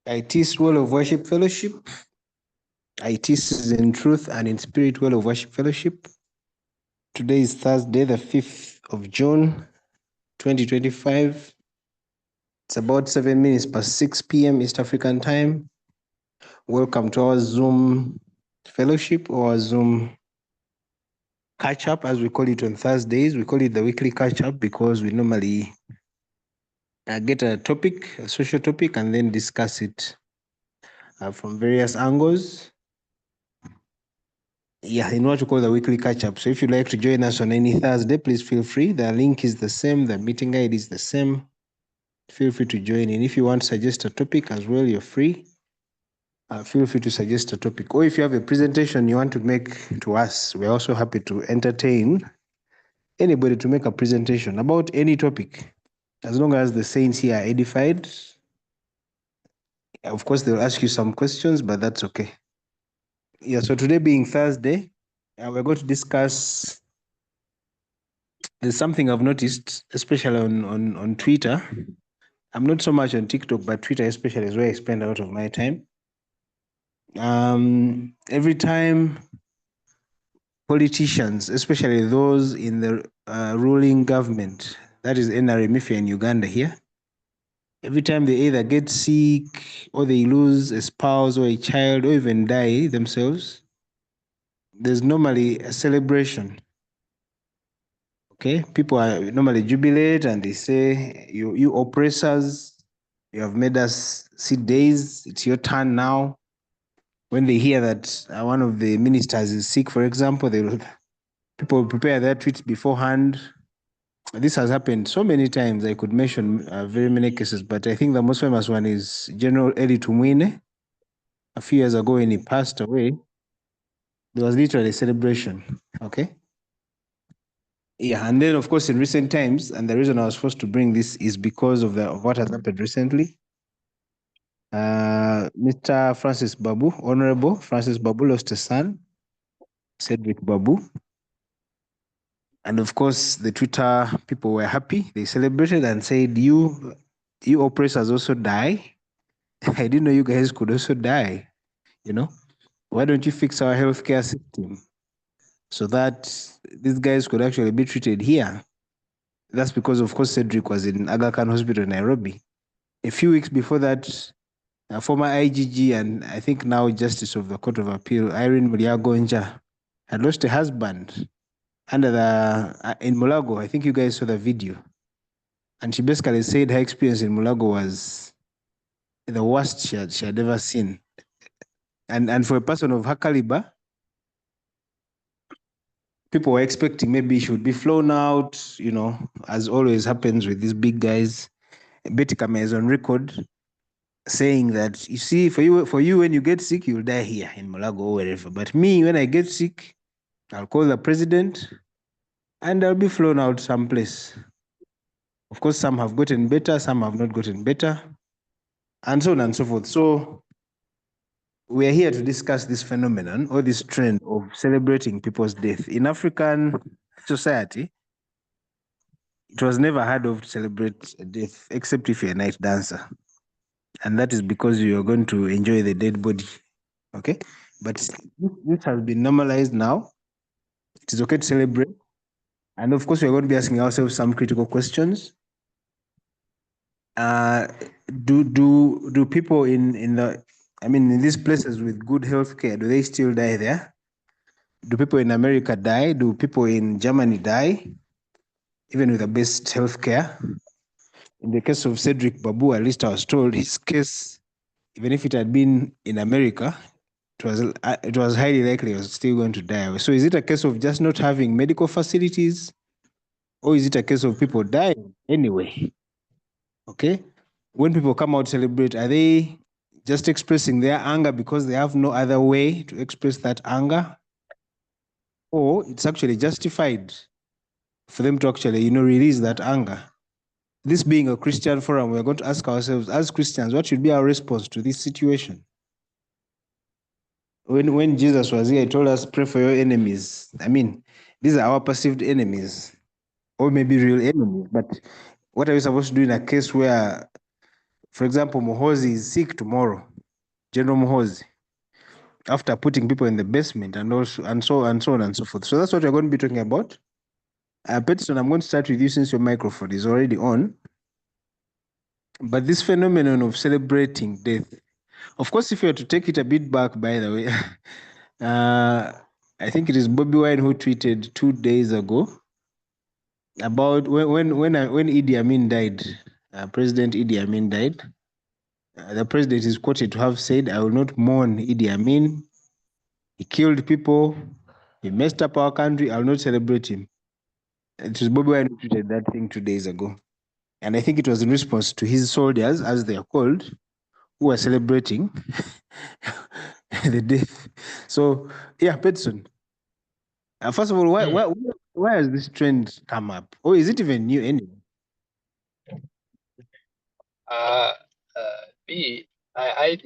iTiS World of Worship Fellowship. iTiS is in truth and in spirit World of Worship Fellowship. Today is Thursday, the 5th of June, 2025. It's about 7 minutes past 6 p.m. East African time. Welcome to our Zoom fellowship or Zoom catch-up, as we call it on Thursdays. We call it the Weekly Katchup because we normally get a topic, a social topic, and then discuss it from various angles. Yeah, in what we call the Weekly Catch-up. So if you'd like to join us on any Thursday, please feel free. The link is the same. The meeting guide is the same. Feel free to join in. If you want to suggest a topic as well, you're free. Feel free to suggest a topic. Or if you have a presentation you want to make to us, we're also happy to entertain anybody to make a presentation about any topic, as long as the saints here are edified. Of course, they'll ask you some questions, but that's okay. Yeah, so today being Thursday, we're going to discuss. There's something I've noticed, especially on Twitter. I'm not so much on TikTok, but Twitter especially is where I spend a lot of my time. Every time politicians, especially those in the ruling government, that is NRM if you're in Uganda here, every time they either get sick or they lose a spouse or a child or even die themselves, there's normally a celebration. Okay, people are normally jubilate and they say, you oppressors, you have made us see days, it's your turn now. When they hear that one of the ministers is sick, for example, people will prepare their tweets beforehand. This has happened so many times. I could mention very many cases, but I think the most famous one is General Eli Tumwine. A few years ago when he passed away, there was literally a celebration, okay? Yeah, and then of course in recent times, and the reason I was forced to bring this is because of what has happened recently. Mr. Francis Babu, Honorable Francis Babu, lost a son, Cedric Babu. And of course, the Twitter people were happy. They celebrated and said, you oppressors also die. I didn't know you guys could also die. Why don't you fix our healthcare system so that these guys could actually be treated here? That's because, of course, Cedric was in Aga Khan Hospital in Nairobi. A few weeks before that, former IGG and I think now Justice of the Court of Appeal, Irene Muliagonja, had lost a husband in Mulago. I think you guys saw the video. And she basically said her experience in Mulago was the worst she had ever seen. And for a person of her caliber, people were expecting maybe she would be flown out, as always happens with these big guys. Betty Kame is on record saying that, you see, for you, when you get sick, you'll die here in Mulago or wherever. But me, when I get sick, I'll call the president and I'll be flown out someplace. Of course, some have gotten better, some have not gotten better, and so on and so forth. So we are here to discuss this phenomenon or this trend of celebrating people's death. In African society, it was never heard of to celebrate a death except if you're a night dancer. And that is because you're going to enjoy the dead body. Okay? But this has been normalized now. It is okay to celebrate. And of course, we're going to be asking ourselves some critical questions. Do people in these places with good healthcare, do they still die there? Do people in America die? Do people in Germany die, even with the best healthcare? In the case of Cedric Babu, at least I was told his case, even if it had been in America, it was highly likely he was still going to die. So is it a case of just not having medical facilities, or is it a case of people dying anyway? Okay? When people come out to celebrate, are they just expressing their anger because they have no other way to express that anger? Or it's actually justified for them to actually, release that anger? This being a Christian forum, we're going to ask ourselves, as Christians, what should be our response to this situation? When Jesus was here, he told us, pray for your enemies. These are our perceived enemies, or maybe real enemies. But what are we supposed to do in a case where For example, Mohozi is sick tomorrow, General Mohozi, after putting people in the basement and so on and so forth. So that's what we're going to be talking about. Peterson, I'm going to start with you since your microphone is already on. But this phenomenon of celebrating death, of course, if you were to take it a bit back, by the way, I think it is Bobby Wine who tweeted 2 days ago about when Idi Amin died, President Idi Amin died. The president is quoted to have said, "I will not mourn Idi Amin. He killed people. He messed up our country. I will not celebrate him." It was Bobby Wine who tweeted that thing 2 days ago. And I think it was in response to his soldiers, as they are called, who are celebrating the death. So, yeah, Peterson. First of all, why has this trend come up? Or is it even new anyway? I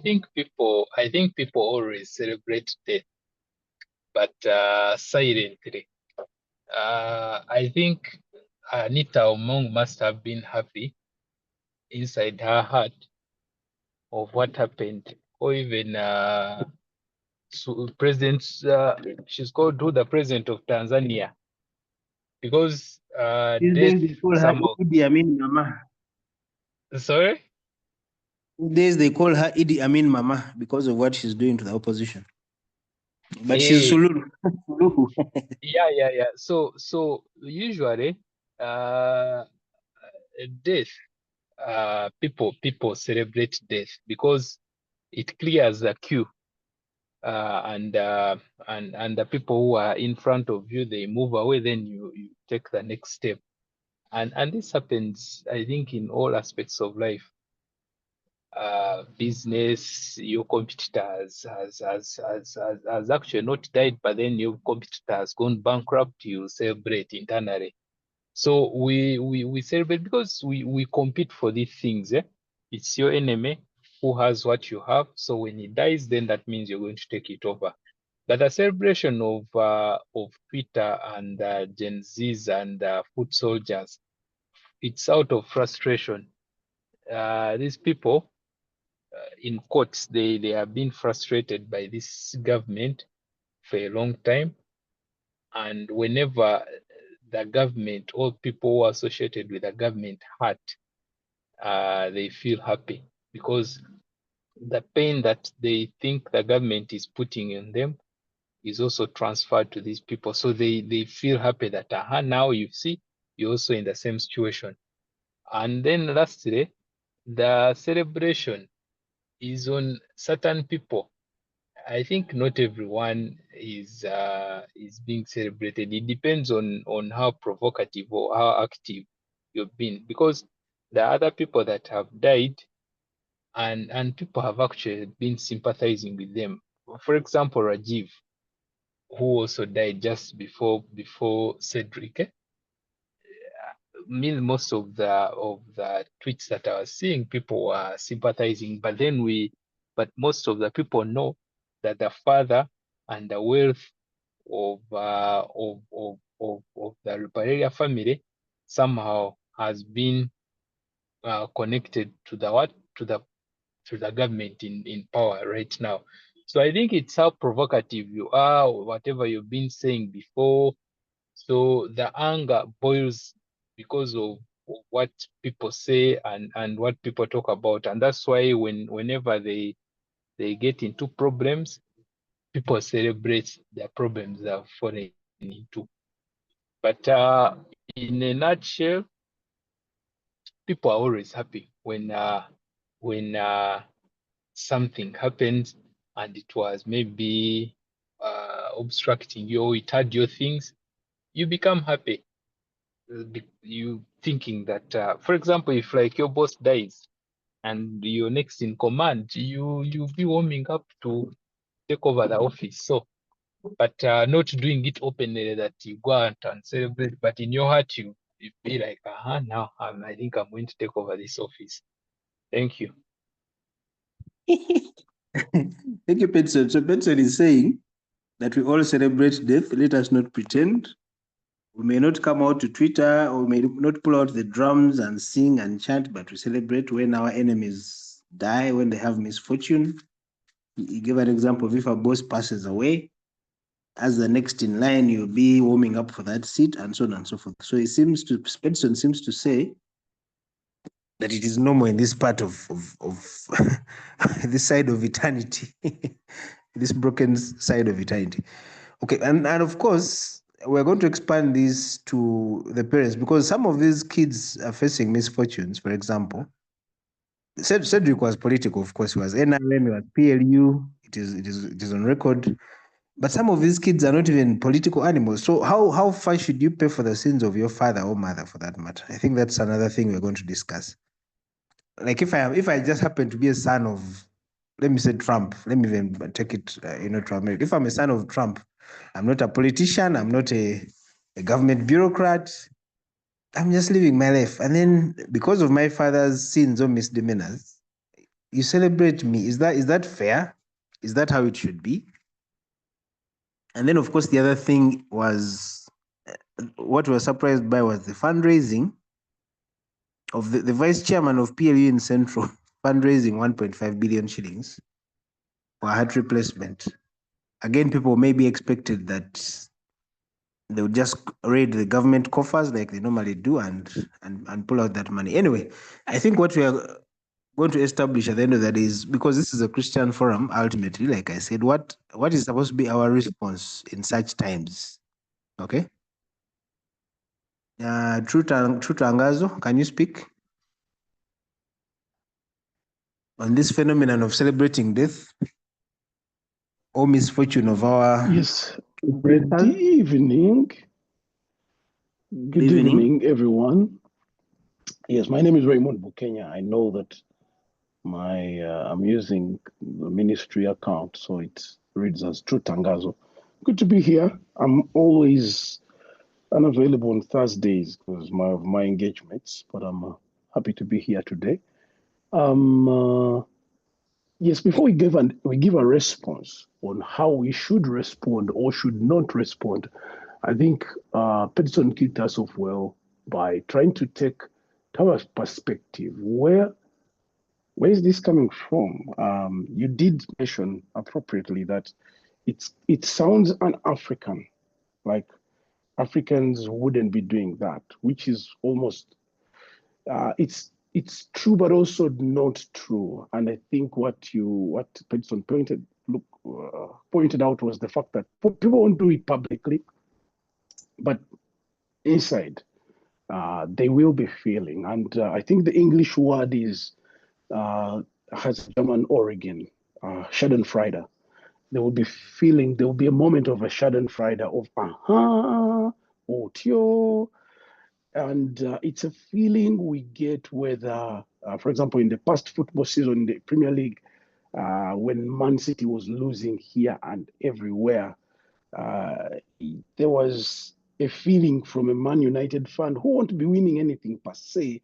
think people always celebrate death, but silently. I think Anita Omong must have been happy inside her heart of what happened, or even President. She's called the president of Tanzania, because These death days they call her somehow. Idi Amin Mama. Sorry. These days they call her Idi Amin Mama because of what she's doing to the opposition. But she's Sululu. Yeah. So usually, death, people celebrate death because it clears the queue, and the people who are in front of you, they move away, then you take the next step, and this happens, I think, in all aspects of life. Business, your competitors has actually not died, but then your competitor has gone bankrupt, you celebrate internally. So we celebrate because we compete for these things. It's your enemy who has what you have. So when he dies, then that means you're going to take it over. But the celebration of Twitter and Gen Zs and foot soldiers, it's out of frustration. These people, in quotes, they have been frustrated by this government for a long time, and whenever the government or people who are associated with the government hurt, they feel happy because the pain that they think the government is putting in them is also transferred to these people. So they feel happy that now you see, you're also in the same situation. And then lastly, the celebration is on certain people. I think not everyone is being celebrated. It depends on how provocative or how active you've been, because the other people that have died, and people have actually been sympathizing with them. For example, Rajiv, who also died just before Cedric. Most of the tweets that I was seeing, people were sympathizing, but most of the people know that the father and the wealth of the Ruparelia family somehow has been connected to the government in power right now. So I think it's how provocative you are, or whatever you've been saying before. So the anger boils because of what people say and what people talk about. And that's why whenever they get into problems, people celebrate their problems they have fallen into. But in a nutshell, people are always happy when something happens and it was maybe obstructing you, or it had your things. You become happy. You thinking that, for example, if like your boss dies and you're next in command, you'll be warming up to take over the office. So, but not doing it openly that you go out and celebrate, but in your heart you be like, now I think I'm going to take over this office. Thank you. Thank you, Peterson. So Peterson is saying that we all celebrate death. Let us not pretend We may not come out to Twitter, or we may not pull out the drums and sing and chant, but we celebrate when our enemies die, when they have misfortune. You give an example of if a boss passes away, as the next in line, you'll be warming up for that seat, and so on and so forth. So it seems to, Spencer seems to say that it is normal in this part of this side of eternity, this broken side of eternity. Okay, and of course, we're going to expand this to the parents, because some of these kids are facing misfortunes. For example, Cedric was political, of course. He was NRM, he was PLU. It is on record. But some of these kids are not even political animals. So how far should you pay for the sins of your father or mother, for that matter? I think that's another thing we're going to discuss. Like if I just happen to be a son of, let me say, Trump, let me even take it to America. If I'm a son of Trump, I'm not a politician, I'm not a government bureaucrat, I'm just living my life. And then because of my father's sins or misdemeanors, you celebrate me. Is that fair? Is that how it should be? And then, of course, the other thing was, what we were surprised by was the fundraising of the vice chairman of PLU in Central, fundraising 1.5 billion shillings for a heart replacement. Again, people maybe expected that they would just raid the government coffers like they normally do and pull out that money. Anyway, I think what we are going to establish at the end of that is, because this is a Christian forum, ultimately, like I said, what is supposed to be our response in such times? Okay. True Tangazo, can you speak on this phenomenon of celebrating death or misfortune of our Yes. Good oppressors? evening. Good evening, everyone. Yes, my name is Raymond Bukenya. I know that I'm using the ministry account, so it reads as True Tangazo. Good to be here. I'm always unavailable on Thursdays because of my engagements, but I'm happy to be here today. Yes, before we give a response on how we should respond or should not respond, I think Peterson kicked us off well by trying to have a perspective. Where is this coming from? You did mention appropriately that it sounds un-African, like Africans wouldn't be doing that, which is almost it's true, but also not true. And I think what Peterson pointed out was the fact that people won't do it publicly, but inside they will be feeling. And I think the English word has German origin, Schadenfreude. They will be feeling. There will be a moment of a Schadenfreude of aha, oh, tio. And it's a feeling we get whether, for example, in the past football season in the Premier League, when Man City was losing here and everywhere, there was a feeling from a Man United fan who won't be winning anything per se,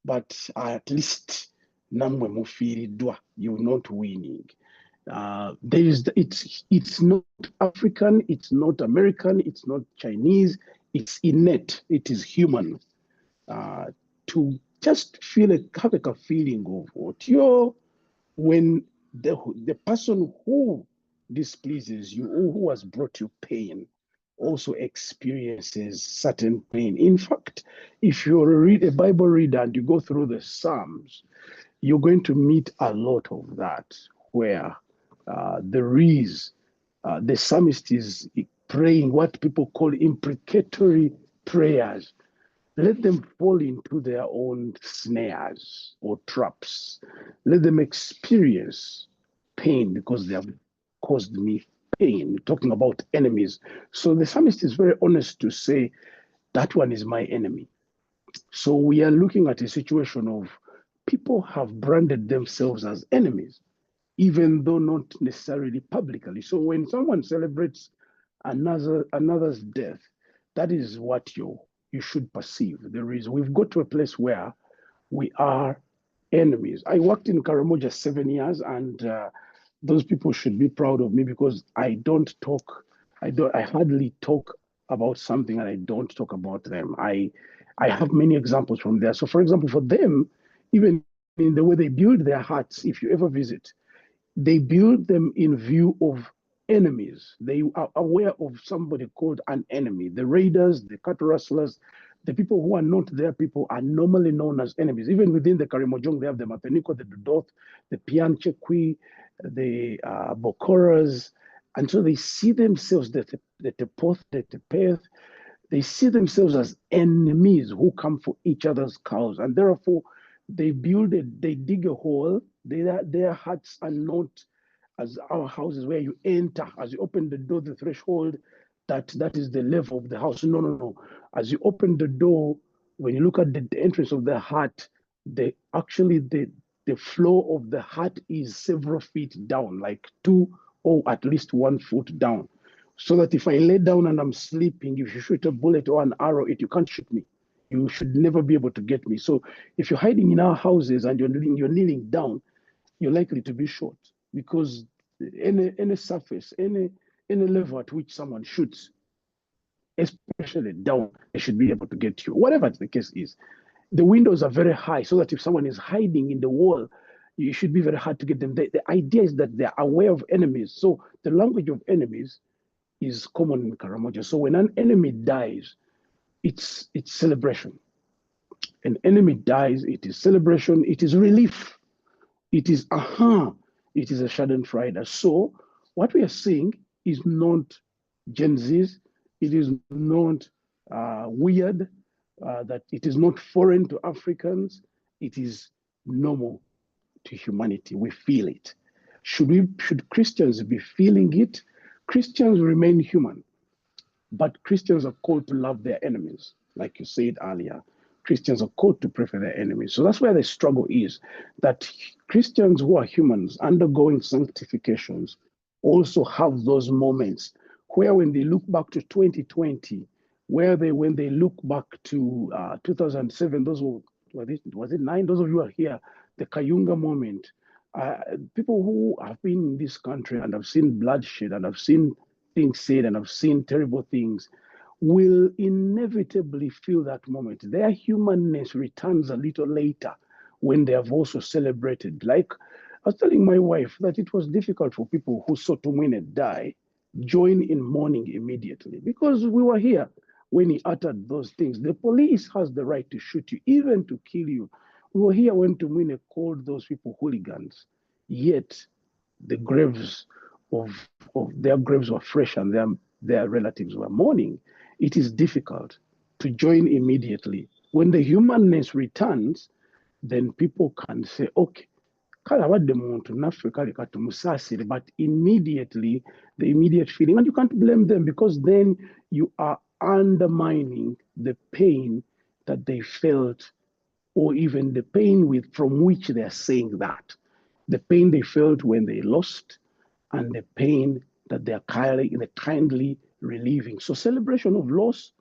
but at least namwe mufiridwa, you're not winning. It's not African, it's not American, it's not Chinese, it's innate, it is human to just have a feeling of what when the person who displeases you or who has brought you pain also experiences certain pain. In fact, if you're a Bible reader and you go through the Psalms, you're going to meet a lot of that where there is the psalmist is praying what people call imprecatory prayers. Let them fall into their own snares or traps. Let them experience pain because they have caused me pain. Talking about enemies. So the psalmist is very honest to say that one is my enemy. So we are looking at a situation of people have branded themselves as enemies, even though not necessarily publicly. So when someone celebrates another's death, that is what you should perceive. We've got to a place where we are enemies. I worked in Karamoja 7 years, and those people should be proud of me because I hardly talk about something and I don't talk about them. I have many examples from there. So, for example, for them, even in the way they build their huts, if you ever visit, they build them in view of enemies. They are aware of somebody called an enemy. The raiders, the cattle rustlers, the people who are not their people are normally known as enemies. Even within the Karimojong, they have the Mateniko, the Dudot, the Pianchekwi, the Bokoras. And so they see themselves, the Tepoth, the Tepeth, they see themselves as enemies who come for each other's cows. And therefore, they dig a hole. Their huts are not as our houses where you enter, as you open the door, the threshold, that is the level of the house. No, no, no. As you open the door, when you look at the entrance of the hut, the floor of the hut is several feet down, like 2 or at least 1 foot down. So that if I lay down and I'm sleeping, if you shoot a bullet or an arrow, you can't shoot me. You should never be able to get me. So if you're hiding in our houses and you're kneeling down, you're likely to be shot, because any surface, any level at which someone shoots, especially down, they should be able to get you, whatever the case is. The windows are very high, so that if someone is hiding in the wall, you should be very hard to get them. The idea is that they're aware of enemies. So the language of enemies is common in Karamoja. So when an enemy dies, it's celebration. An enemy dies, it is celebration, it is relief. It is it is a Schadenfreude. So what we are seeing is not Gen Z's. It is not weird. That it is not foreign to Africans. It is normal to humanity. We feel it. Should Christians be feeling it? Christians remain human, but Christians are called to love their enemies, like you said earlier. Christians are called to pray for their enemies. So that's where the struggle is, that Christians who are humans undergoing sanctifications also have those moments where, when they look back to 2020, when they look back to 2007, those were, was it 9? Those of you who are here, the Kayunga moment. People who have been in this country and have seen bloodshed and have seen things said and have seen terrible things will inevitably feel that moment. Their humanness returns a little later when they have also celebrated. Like I was telling my wife that it was difficult for people who saw Tumwine die join in mourning immediately, because we were here when he uttered those things. The police has the right to shoot you, even to kill you. We were here when Tumwine called those people hooligans, yet the graves of their graves were fresh and their relatives were mourning. It is difficult to join immediately. When the humanness returns, then people can say, okay, kala wadde muntu naffe kale katumusaasire, but immediately, the immediate feeling, and you can't blame them, because then you are undermining the pain that they felt, or even the pain from which they are saying that. The pain they felt when they lost, and the pain that they are kindly relieving. So celebration of loss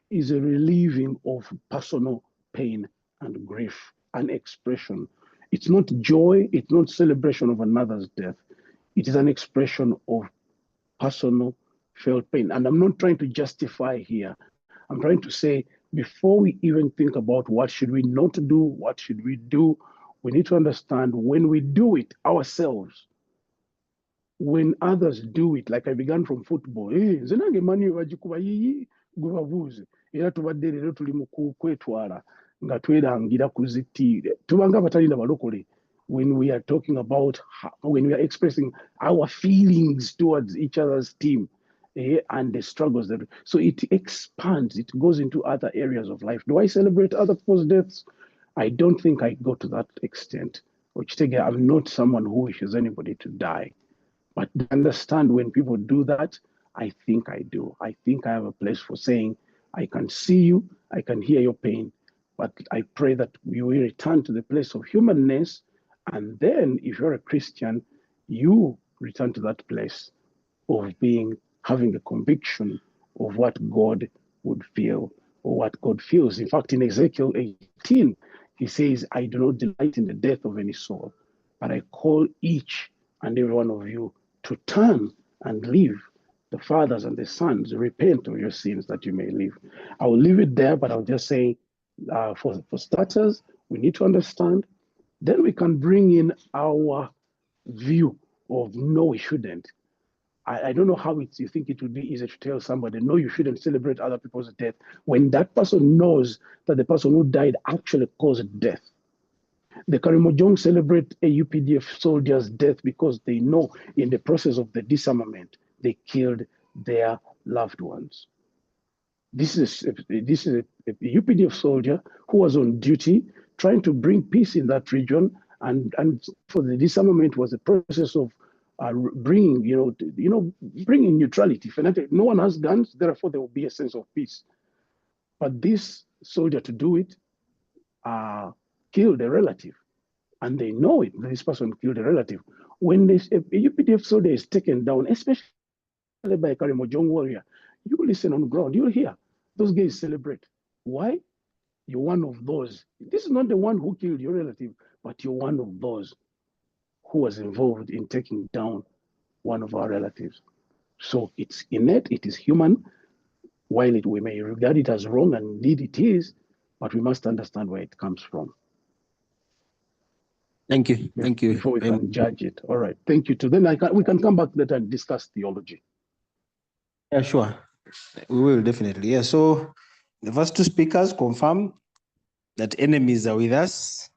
is a relieving of personal pain and grief, an expression. It's not joy, it's not celebration of another's death. It is an expression of personal felt pain. And I'm not trying to justify here. I'm trying to say, before we even think about what should we not do, what should we do, we need to understand, when we do it ourselves, when others do it, like I began from football, zenange mani bagikuba yiyi gwe babuuze era tubadde leero tuli mu kwetwala nga twerangira ku zittiire, tubanga abatalina balokole, when we are talking about when we are expressing our feelings towards each other's team, and the struggles that, so it expands, it goes into other areas of life. Do I celebrate other people's deaths? I don't think I go to that extent. I'm not someone who wishes anybody to die. But understand, when people do that, I think I do. I think I have a place for saying, I can see you, I can hear your pain, but I pray that we will return to the place of humanness. And then, if you're a Christian, you return to that place of having a conviction of what God would feel, or what God feels. In fact, in Ezekiel 18, he says, I do not delight in the death of any soul, but I call each and every one of you to turn and live the fathers and the sons, repent of your sins that you may live. I will leave it there, but I'll just say, for starters, we need to understand. Then we can bring in our view of no, we shouldn't. I don't know how you think it would be easy to tell somebody, no, you shouldn't celebrate other people's death when that person knows that the person who died actually caused death. The Karimojong celebrate a UPDF soldier's death because they know in the process of the disarmament, they killed their loved ones. This is a UPDF soldier who was on duty trying to bring peace in that region, and for the disarmament was a process of bringing bringing neutrality. No one has guns, therefore there will be a sense of peace. But this soldier, to do it, killed a relative, and they know it. This person killed a relative. When a UPDF soldier is taken down, especially by a Karimojong warrior, you listen on the ground, you'll hear those guys celebrate. Why? You're one of those. This is not the one who killed your relative, but you're one of those who was involved in taking down one of our relatives. So it's innate, it is human. While we may regard it as wrong, and indeed it is, but we must understand where it comes from. Thank you. Thank you. Before we can judge it. All right. Thank you. Then we can come back later and discuss theology. Yeah, sure. We will definitely. Yeah. So the first two speakers confirm that enemies are with us.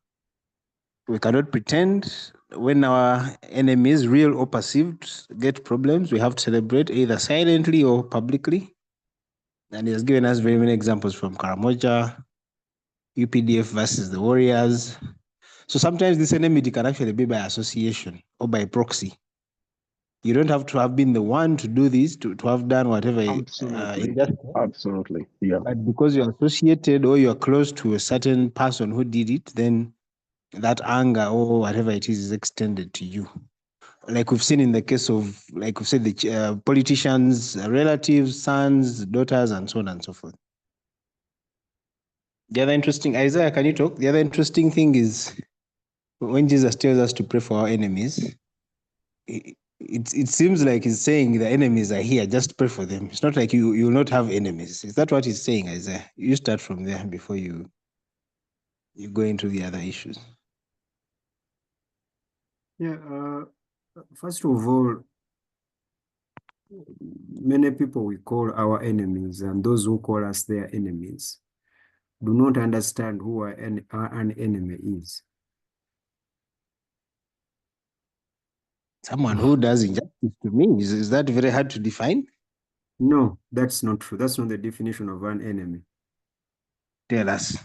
We cannot pretend. When our enemies, real or perceived, get problems, we have to celebrate either silently or publicly. And he has given us very many examples from Karamoja, UPDF versus the Warriors. So sometimes this enmity can actually be by association or by proxy. You don't have to have been the one to do this, to have done whatever. Absolutely. Absolutely. Yeah. But because you're associated or you're close to a certain person who did it, then that anger or whatever it is extended to you. Like we've seen in the case of, like we've said, the politicians, relatives, sons, daughters, and so on and so forth. The other interesting, Isaiah, can you talk? The other interesting thing is when Jesus tells us to pray for our enemies, it seems like he's saying the enemies are here, just pray for them. It's not like you will not have enemies. Is that what he's saying, Isaiah? You start from there before you go into the other issues. Yeah, first of all, many people we call our enemies and those who call us their enemies do not understand who an enemy is. Someone who does injustice to me, is that very hard to define? No, that's not true. That's not the definition of an enemy. Tell us.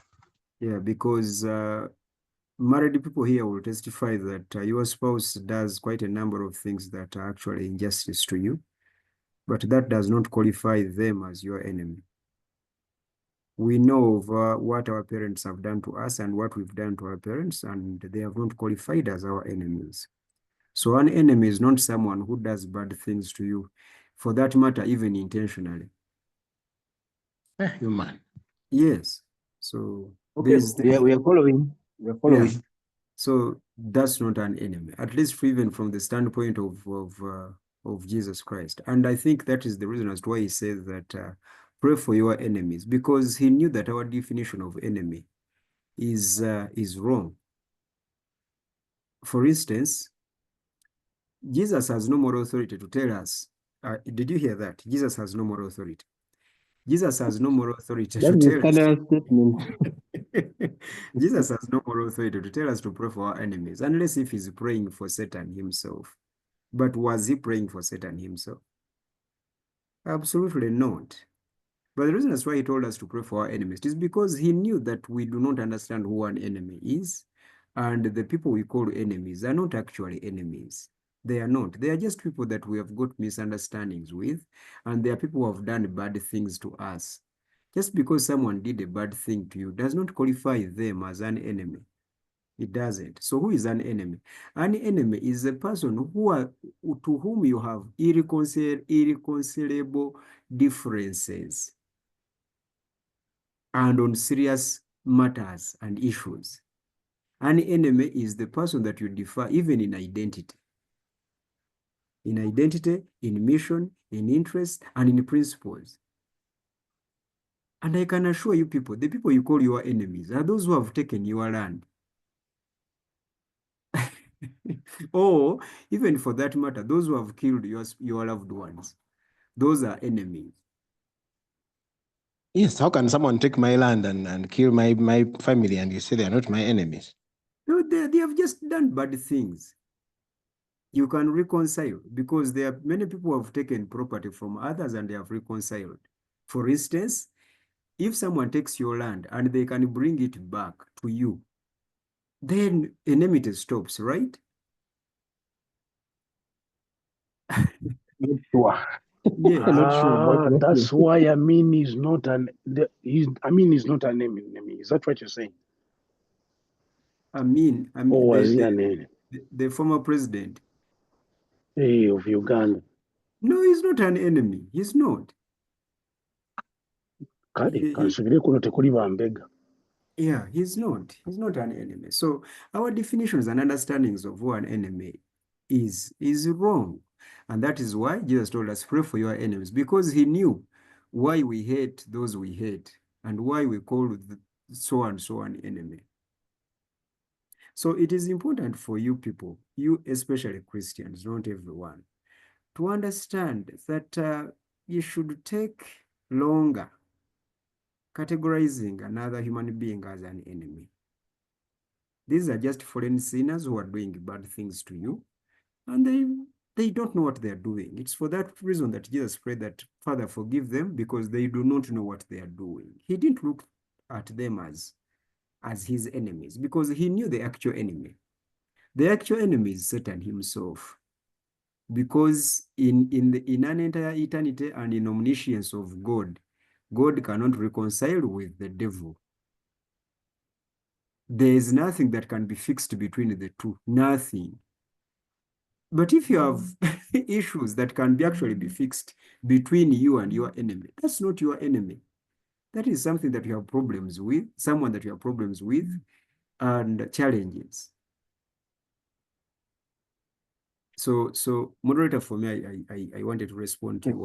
Yeah, because married people here will testify that your spouse does quite a number of things that are actually injustice to you, but that does not qualify them as your enemy. We know of what our parents have done to us and what we've done to our parents, and they have not qualified as our enemies. So an enemy is not someone who does bad things to you, for that matter, even intentionally. Human. Yes. So okay, we are following. We are following. Yeah. So that's not an enemy, at least even from the standpoint of Jesus Christ. And I think that is the reason as to why he says that pray for your enemies, because he knew that our definition of enemy is wrong. For instance, Jesus has no moral authority to tell us. Did you hear that? Jesus has no moral authority. Jesus has no moral authority to tell us. Jesus has no moral authority to tell us to pray for our enemies, unless if he's praying for Satan himself. But was he praying for Satan himself? Absolutely not. But the reason that's why he told us to pray for our enemies is because he knew that we do not understand who an enemy is, and the people we call enemies are not actually enemies. They are not. They are just people that we have got misunderstandings with, and they are people who have done bad things to us. Just because someone did a bad thing to you does not qualify them as an enemy. It doesn't. So who is an enemy? An enemy is a person to whom you have irreconcilable differences and on serious matters and issues. An enemy is the person that you differ even in identity. in identity, in mission, in interest, and in principles. And I can assure you people, the people you call your enemies are those who have taken your land. Or even for that matter, those who have killed your loved ones. Those are enemies. Yes, how can someone take my land and kill my family and you say they are not my enemies? No, they have just done bad things. You can reconcile because there are many people who have taken property from others and they have reconciled. For instance, if someone takes your land and they can bring it back to you, then enmity stops, right? Not sure. Yes. Not sure about that. That's why Amin is not Amin is not an enemy. Is that what you're saying? I mean, Or was he an enemy the former president. of Uganda? No, he's not an enemy. He's not. Kansubire kuno tekuli bambega. Yeah, he's not. He's not an enemy. So our definitions and understandings of who an enemy is wrong. And that is why Jesus told us, pray for your enemies, because he knew why we hate those we hate and why we call so and so an enemy. So it is important for you people, you especially Christians, not everyone, to understand that you should take longer categorizing another human being as an enemy. These are just fallen sinners who are doing bad things to you, and they don't know what they're doing. It's for that reason that Jesus prayed that, Father, forgive them because they do not know what they are doing. He didn't look at them as his enemies because he knew the actual enemy. The actual enemy is Satan himself. Because in an entire eternity and in omniscience of God, God cannot reconcile with the devil. There is nothing that can be fixed between the two. Nothing. But if you have issues that can actually be fixed between you and your enemy, that's not your enemy. That is something that you have problems with, someone that you have problems with, and challenges. So moderator, for me, I wanted to respond to you.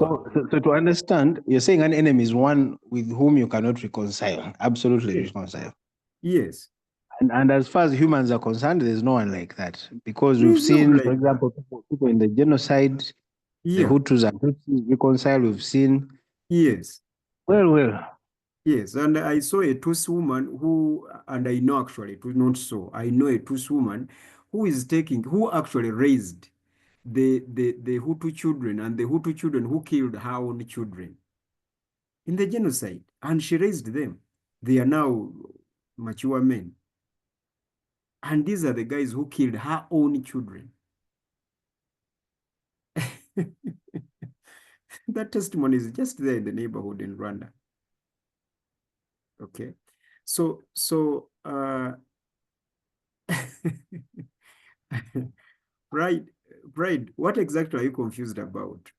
So to understand, you're saying an enemy is one with whom you cannot reconcile, absolutely reconcile. Yes. And as far as humans are concerned, there's no one like that. Because There we've is no one seen, like for example, people in the genocide, the Yeah. Hutus and Tutsis reconcile, we've seen. Yes. Well. Yes, and I saw a Tusi woman who, and I know actually, it was not so. I know a Tusi woman who actually raised the Hutu children and the Hutu children who killed her own children in the genocide, and she raised them. They are now mature men. And these are the guys who killed her own children. That testimony is just there in the neighborhood in Rwanda. Okay. So right, what exactly are you confused about?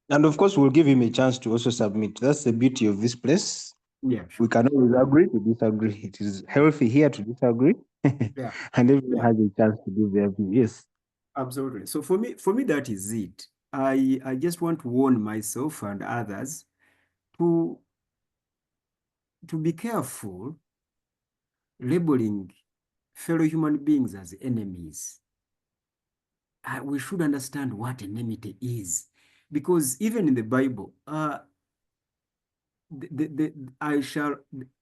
And of course, we'll give him a chance to also submit. That's the beauty of this place. Yeah, We sure. can always agree to disagree. It is healthy here to disagree. Yeah. And everyone has a chance to give their view. Yes. Absolutely. So for me, that is it. I just want to warn myself and others to be careful labeling fellow human beings as enemies. We should understand what enmity is, because even in the Bible,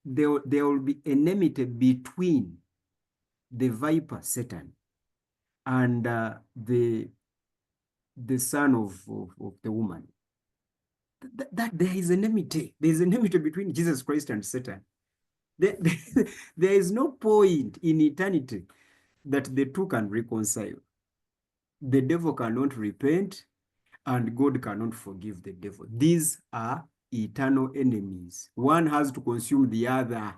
there will be enmity between the viper Satan and the son of the woman. That there is enmity. There is enmity between Jesus Christ and Satan. There is no point in eternity that the two can reconcile. The devil cannot repent, and God cannot forgive the devil. These are eternal enemies. One has to consume the other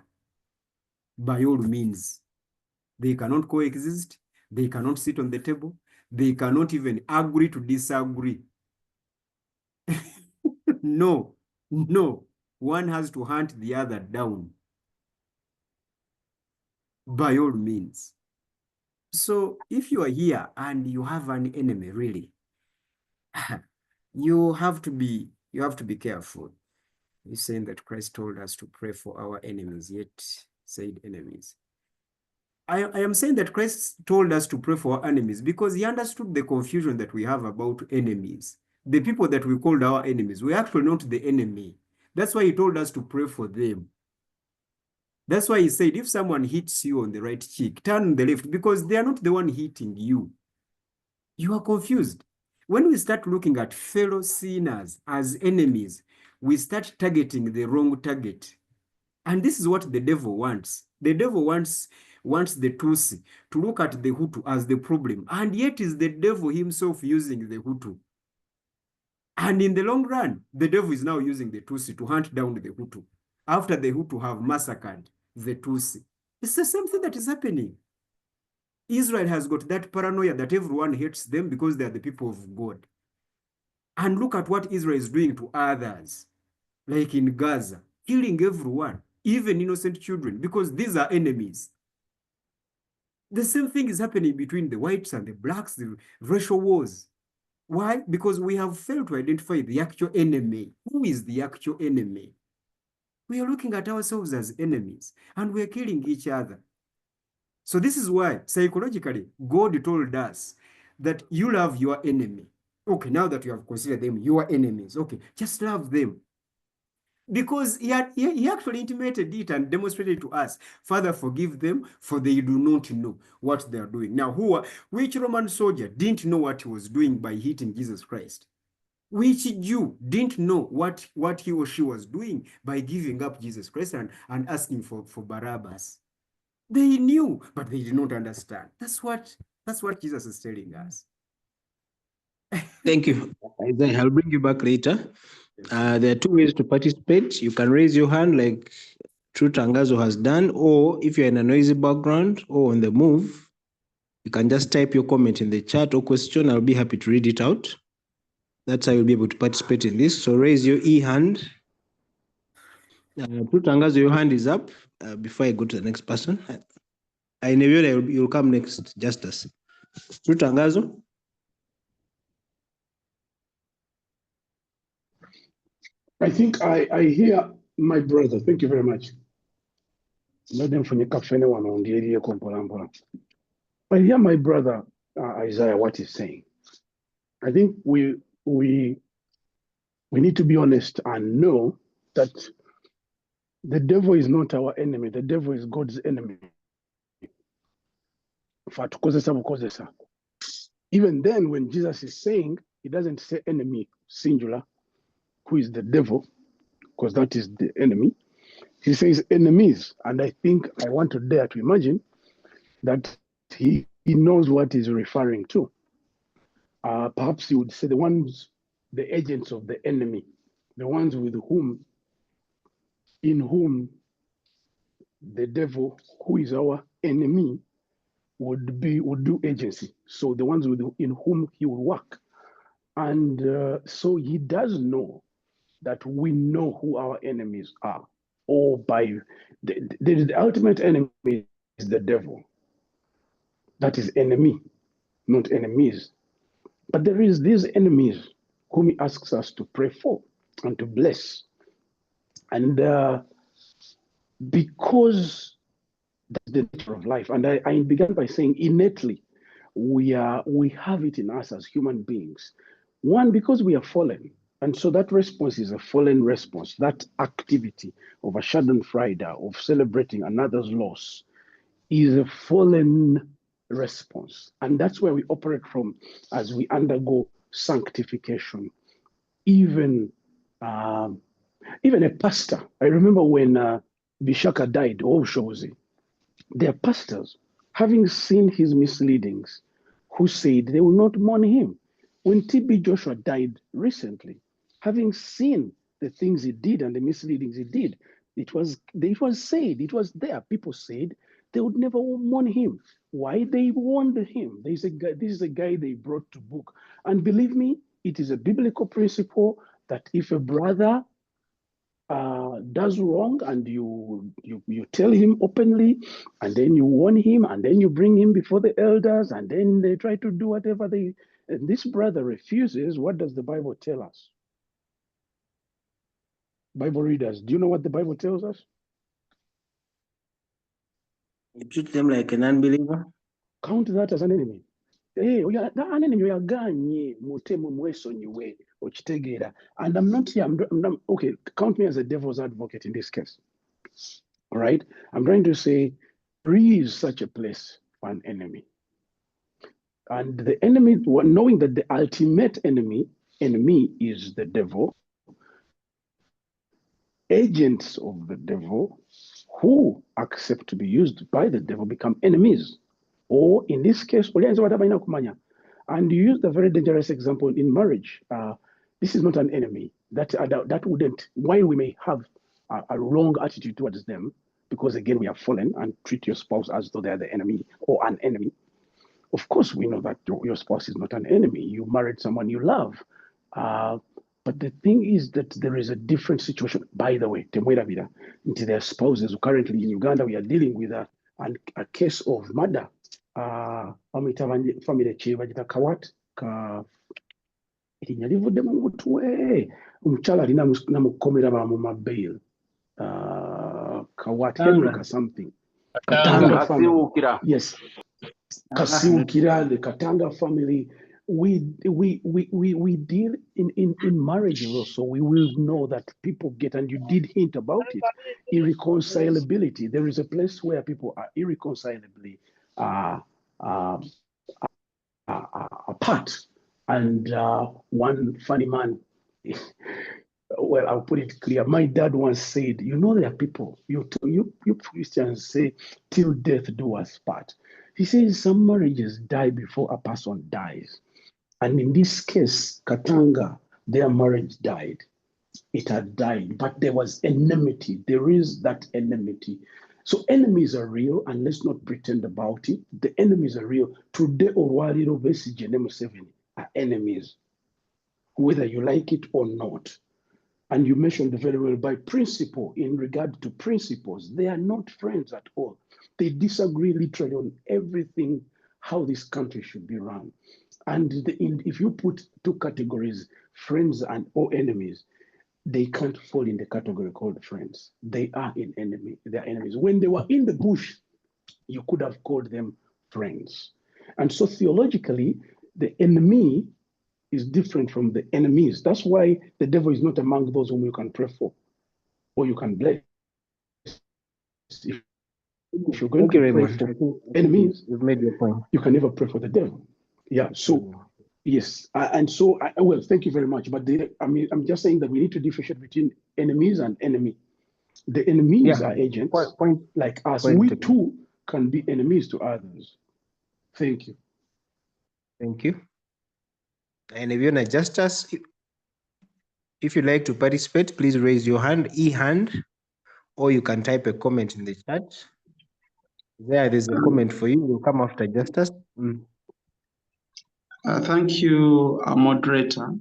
by all means. They cannot coexist. They cannot sit on the table. They cannot even agree to disagree. No. One has to hunt the other down by all means. So if you are here and you have an enemy, really, you have to be careful. He's saying that Christ told us to pray for our enemies, yet said enemies. I am saying that Christ told us to pray for our enemies because he understood the confusion that we have about enemies. The people that we called our enemies, we're actually not the enemy. That's why he told us to pray for them. That's why he said, if someone hits you on the right cheek, turn on the left, because they are not the one hitting you. You are confused. When we start looking at fellow sinners as enemies, we start targeting the wrong target. And this is what the devil wants. The devil wants the Tutsi to look at the Hutu as the problem. And yet is the devil himself using the Hutu. And in the long run, the devil is now using the Tutsi to hunt down the Hutu after the Hutu have massacred the Tutsi. It's the same thing that is happening. Israel has got that paranoia that everyone hates them because they are the people of God. And look at what Israel is doing to others, like in Gaza, killing everyone, even innocent children, because these are enemies. The same thing is happening between the whites and the blacks, the racial wars. Why? Because we have failed to identify the actual enemy. Who is the actual enemy? We are looking at ourselves as enemies, and we are killing each other. So this is why, psychologically, God told us that you love your enemy. Okay, now that you have considered them your enemies, okay, just love them. Because he actually intimated it and demonstrated to us, Father, forgive them, for they do not know what they are doing. Now, which Roman soldier didn't know what he was doing by hitting Jesus Christ? Which Jew didn't know what he or she was doing by giving up Jesus Christ and asking for Barabbas? They knew, but they did not understand. That's what Jesus is telling us. Thank you, Isaiah. I'll bring you back later. There are two ways to participate. You can raise your hand like True Tangazo has done, or if you're in a noisy background or on the move, you can just type your comment in the chat or question. I'll be happy to read it out. That's how you'll be able to participate in this. So raise your e-hand. True Tangazo, your hand is up. Before I go to the next person, I know you'll come next, Justice. True Tangazo. I think I hear my brother. Thank you very much. I hear my brother Isaiah what he's saying. I think we need to be honest and know that the devil is not our enemy. The devil is God's enemy. Even then, when Jesus is saying, he doesn't say enemy singular, who is the devil, because that is the enemy. He says enemies. And I think I want to dare to imagine that he knows what he's referring to. Perhaps he would say the agents of the enemy, the ones in whom the devil, who is our enemy, would do agency. So the ones in whom he will work. And so he does know that we know who our enemies are. Or by the ultimate enemy is the devil. That is enemy, not enemies. But there is these enemies whom he asks us to pray for and to bless. And because that's the nature of life, and I began by saying innately, we have it in us as human beings. One, because we are fallen. And so that response is a fallen response. That activity of a Schadenfreude, of celebrating another's loss, is a fallen response. And that's where we operate from as we undergo sanctification. Even a pastor. I remember when Bishaka died, Shozi, their pastors, having seen his misleadings, who said they will not mourn him. When TB Joshua died recently, having seen the things he did and the misleadings he did, it was said, it was there. People said they would never mourn him. Why? They warned him. This is a guy they brought to book. And believe me, it is a biblical principle that if a brother does wrong, and you tell him openly, and then you warn him, and then you bring him before the elders, and then they try to do whatever they. And this brother refuses. What does the Bible tell us? Bible readers, do you know what the Bible tells us? You treat them like an unbeliever. Count that as an enemy. Hey, that an enemy yaganye mutemu mwesonyiwe okitegeera. And I'm not here. Okay. Count me as a devil's advocate in this case. All right. I'm trying to say, there is such a place for an enemy, and the enemy, knowing that the ultimate enemy is the devil. Agents of the devil who accept to be used by the devil become enemies. Or in this case, and you used a very dangerous example in marriage. This is not an enemy. That wouldn't, while we may have a wrong attitude towards them, because again, we are fallen and treat your spouse as though they're the enemy or an enemy. Of course, we know that your spouse is not an enemy. You married someone you love. But the thing is that there is a different situation. By the way, into their spouses. Currently in Uganda, we are dealing with a case of murder. Family chivagita kawat ka ilinyalivudde mu mutwe omukyala alina namukomera bamu bail kawat Henry something Katanga family. Yes, Kasiwukira, the Katanga family. We deal in marriages also. We will know that people get, and you did hint about it, irreconcilability. There is a place where people are irreconcilably apart. And one funny man, well, I'll put it clear. My dad once said, you know, there are people, you Christians say, till death do us part. He says some marriages die before a person dies. And in this case, Katanga, their marriage died. It had died, but there was enmity. There is that enmity. So enemies are real, and let's not pretend about it. The enemies are real. Today, Orwaliro versus Genemo 7 are enemies, whether you like it or not. And you mentioned very well by principle, in regard to principles, they are not friends at all. They disagree literally on everything, how this country should be run. And if you put two categories, friends and or enemies, they can't fall in the category called friends. They are they are enemies. When they were in the bush, you could have called them friends. And so theologically, the enemy is different from the enemies. That's why the devil is not among those whom you can pray for or you can bless. If you're going to pray for enemies, you've made your point. You can never pray for the devil. Yeah. So yes, well, thank you very much. But I'm just saying that we need to differentiate between enemies and enemy. The enemies are agents like us. We too can be enemies to others. Thank you. Thank you. And if you're not Justus, if you'd like to participate, please raise your hand, e-hand, or you can type a comment in the chat. There's a comment for you. We'll come after Justus. Thank you, moderator.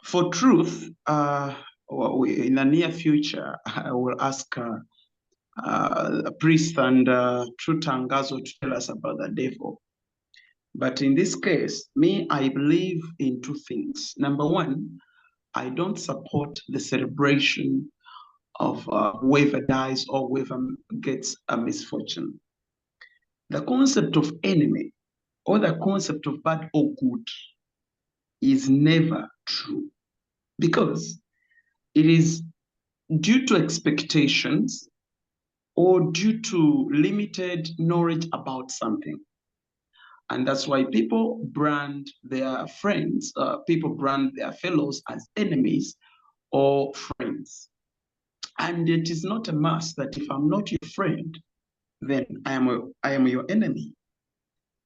For truth, in the near future, I will ask a priest and True Tangazo to tell us about the devil. But in this case, I believe in two things. Number one, I don't support the celebration of whoever dies or whoever gets a misfortune. The concept of enemy or the concept of bad or good is never true, because it is due to expectations or due to limited knowledge about something. And that's why people brand their friends, people brand their fellows as enemies or friends. And it is not a must that if I'm not your friend, then I am your enemy.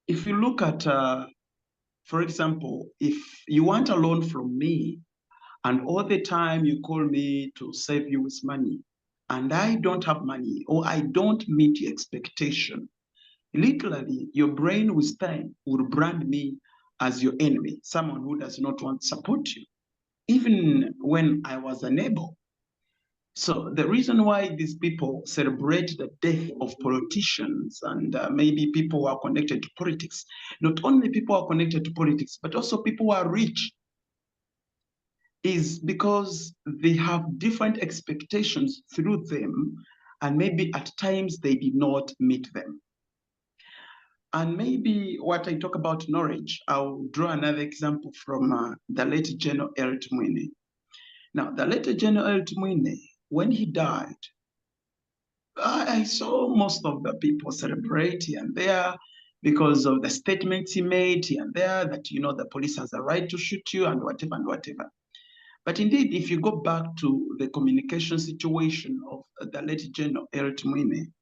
If you look at, for example, if you want a loan from me, and all the time you call me to save you with money, and I don't have money, or I don't meet your expectation, literally your brain with time will brand me as your enemy, someone who does not want to support you. even when I was unable. So the reason why these people celebrate the death of politicians and maybe people who are connected to politics, not only people who are connected to politics, but also people who are rich, is because they have different expectations through them, and maybe at times they did not meet them. And maybe what I talk about knowledge, I'll draw another example from the late General L. Tumwine. Now, the late General L. Tumwine, when he died, I saw most of the people celebrate here and there because of the statements he made here and there that, you know, the police has a right to shoot you and whatever and whatever. But indeed, if you go back to the communication situation of the late General L. Tumwine,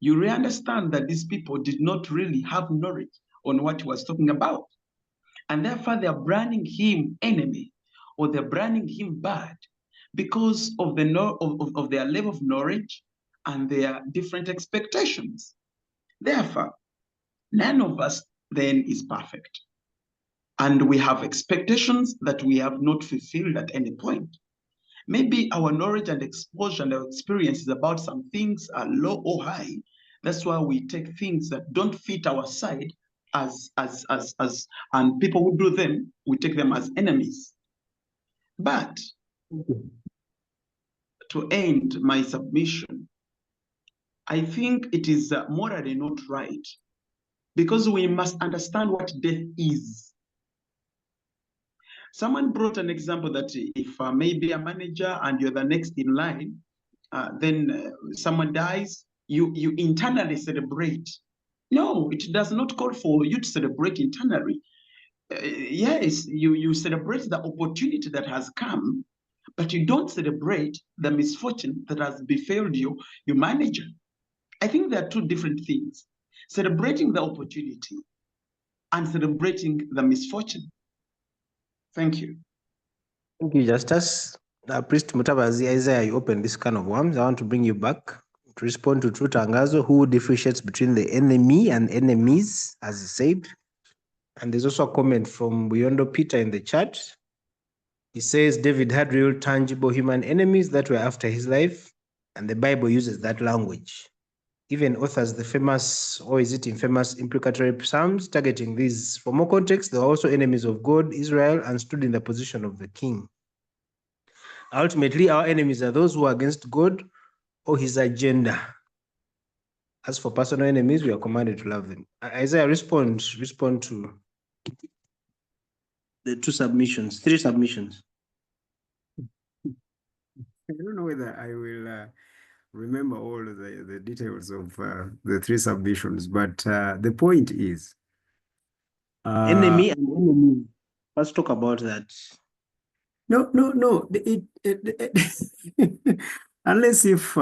you really understand that these people did not really have knowledge on what he was talking about. And therefore, they're branding him enemy or they're branding him bad because of, of their level of knowledge and their different expectations. Therefore, none of us then is perfect. And we have expectations that we have not fulfilled at any point. Maybe our knowledge and exposure and our experience is about some things are low or high. That's why we take things that don't fit our side and people who do them, we take them as enemies. But to end my submission, I think it is morally not right because we must understand what death is. Someone brought an example that if maybe a manager and you're the next in line, then someone dies, you internally celebrate. No, it does not call for you to celebrate internally. Yes, you celebrate the opportunity that has come, but you don't celebrate the misfortune that has befallen you, your manager. I think there are two different things. Celebrating the opportunity and celebrating the misfortune. Thank you. Thank you, Justice. Priest Mutabazi, Isaiah, you opened this can of worms. I want to bring you back to respond to True Tangazo, who differentiates between the enemy and enemies, as he said. And there's also a comment from Buyondo Peter in the chat. He says David had real tangible human enemies that were after his life, and the Bible uses that language. Even authors, the famous, or is it infamous, imprecatory psalms targeting these. For more context, they were also enemies of God, Israel, and stood in the position of the king. Ultimately, our enemies are those who are against God or his agenda. As for personal enemies, we are commanded to love them. Isaiah, respond to the three submissions. I don't know whether I will remember all the details of the three submissions, but the point is Enemy and enemy. Let's talk about that. No. Unless if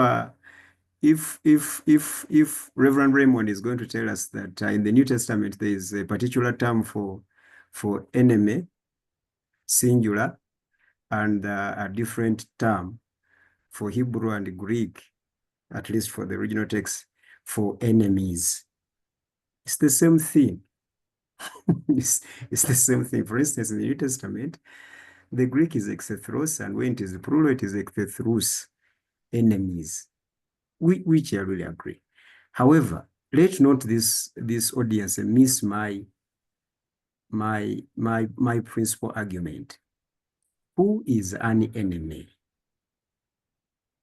Reverend Raymond is going to tell us that in the New Testament there is a particular term for enemy, singular, and a different term for Hebrew and Greek, at least for the original text, for enemies. It's the same thing. It's the same thing. For instance, in the New Testament, the Greek is exethros, and when it is plural, it is exethrus, enemies, which I really agree. However, let not this audience miss my principal argument. Who is an enemy?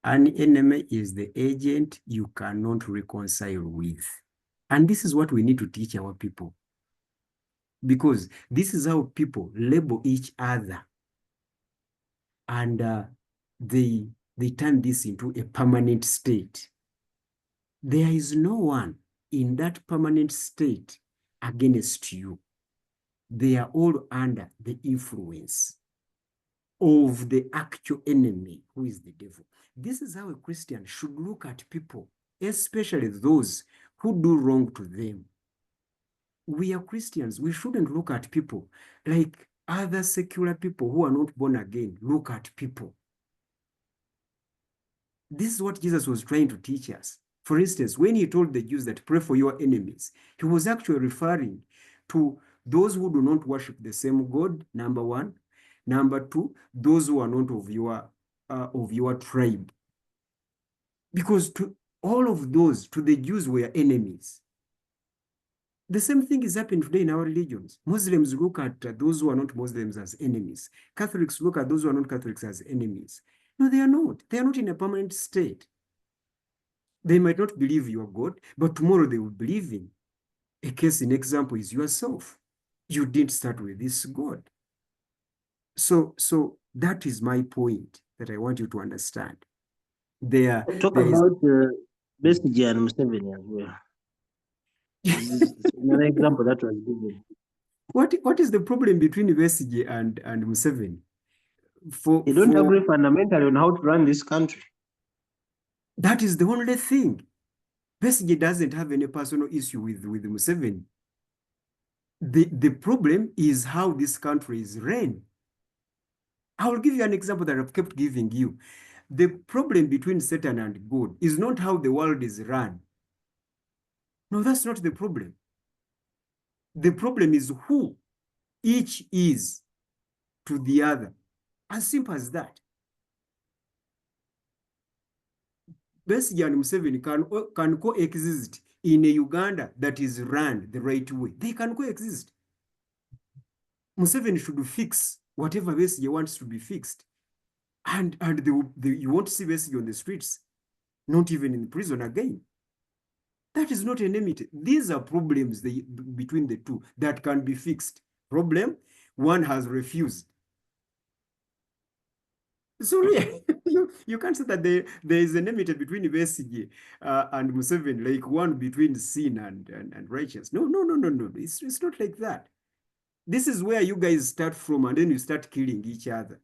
An enemy is the agent you cannot reconcile with. And this is what we need to teach our people. Because this is how people label each other. And they turn this into a permanent state. There is no one in that permanent state against you. They are all under the influence of the actual enemy, who is the devil. This is how a Christian should look at people, especially those who do wrong to them. We are Christians. We shouldn't look at people like other secular people who are not born again look at people. This is what Jesus was trying to teach us. For instance, when he told the Jews that pray for your enemies, he was actually referring to those who do not worship the same God, number one. Number two, those who are not of your tribe. Because to all of those, to the Jews, were enemies. The same thing is happening today in our religions. Muslims look at those who are not Muslims as enemies. Catholics look at those who are not Catholics as enemies. No, they are not. They are not in a permanent state. They might not believe you are God, but tomorrow they will believe in. A case in example is yourself. You didn't start with this God. So that is my point that I want you to understand. Talk about Besigye and Museveni as well. This is another example that was given. What is the problem between Besigye and Museveni? They don't agree fundamentally on how to run this country. That is the only thing. Besigye doesn't have any personal issue with Museveni. The problem is how this country is run. I will give you an example that I've kept giving you. The problem between Satan and God is not how the world is run. No, that's not the problem. The problem is who each is to the other. As simple as that. Besigye and Museveni can coexist in a Uganda that is run the right way. They can coexist. Museveni should fix whatever Besigye wants to be fixed. And you won't see Besigye on the streets, not even in prison again. That is not enmity. These are problems between the two that can be fixed. Problem, one has refused. So really, you can't say that there is enmity between Besigye and Museveni, like one between sin and righteous. No. It's not like that. This is where you guys start from, and then you start killing each other.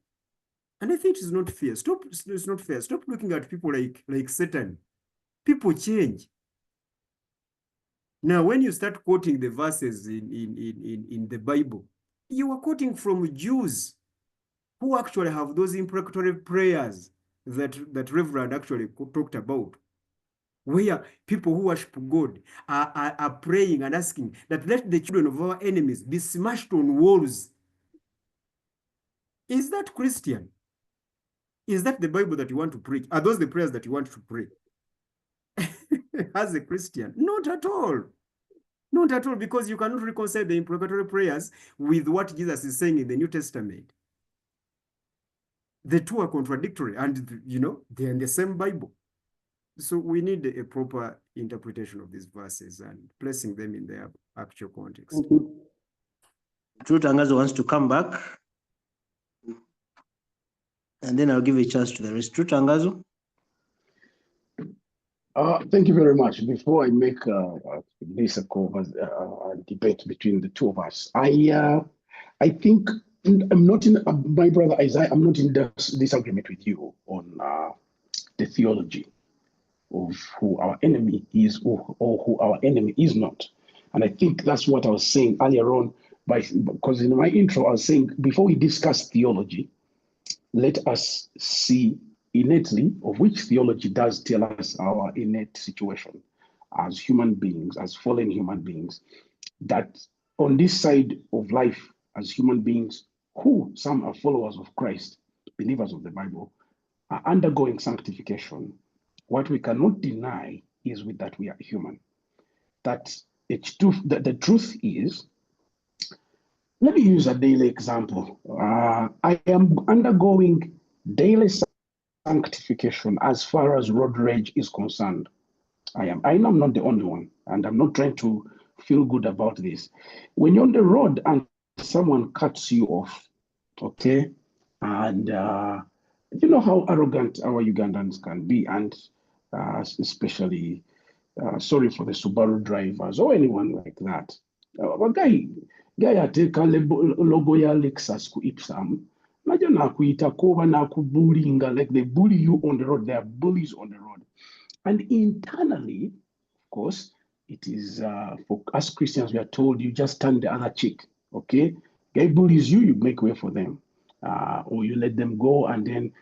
And I think it's not fair. It's not fair. Stop looking at people like Satan. People change. Now, when you start quoting the verses in the Bible, you are quoting from Jews who actually have those imprecatory prayers that Reverend actually talked about, where people who worship God are praying and asking that let the children of our enemies be smashed on walls. Is that Christian? Is that the Bible that you want to preach? Are those the prayers that you want to pray? As a Christian? Not at all. Not at all, because you cannot reconcile the imprecatory prayers with what Jesus is saying in the New Testament. The two are contradictory, and they're in the same Bible. So we need a proper interpretation of these verses and placing them in their actual context. True Tangazo wants to come back, and then I'll give a chance to the rest. True Tangazo. Thank you very much. Before I make this a debate between the two of us, I think I'm not in my brother Isaiah. I'm not in disagreement with you on the theology of who our enemy is or who our enemy is not. And I think that's what I was saying earlier on, because in my intro, I was saying before we discuss theology, let us see innately of which theology does tell us our innate situation as human beings, as fallen human beings, that on this side of life as human beings, who some are followers of Christ, believers of the Bible, are undergoing sanctification. What we cannot deny is that we are human. That the truth is, let me use a daily example. I am undergoing daily sanctification as far as road rage is concerned. I know I'm not the only one, and I'm not trying to feel good about this. When you're on the road and someone cuts you off, okay, and you know how arrogant our Ugandans can be, and especially, sorry for the Subaru drivers or anyone like that. A guy ateka logo ya Lexus ku Ipsam, naja nakuita koba nakubulinga, like they bully you on the road. They are bullies on the road. And internally, of course, it is for us Christians, we are told you just turn the other cheek, okay? Guy bullies you, you make way for them. Or you let them go and then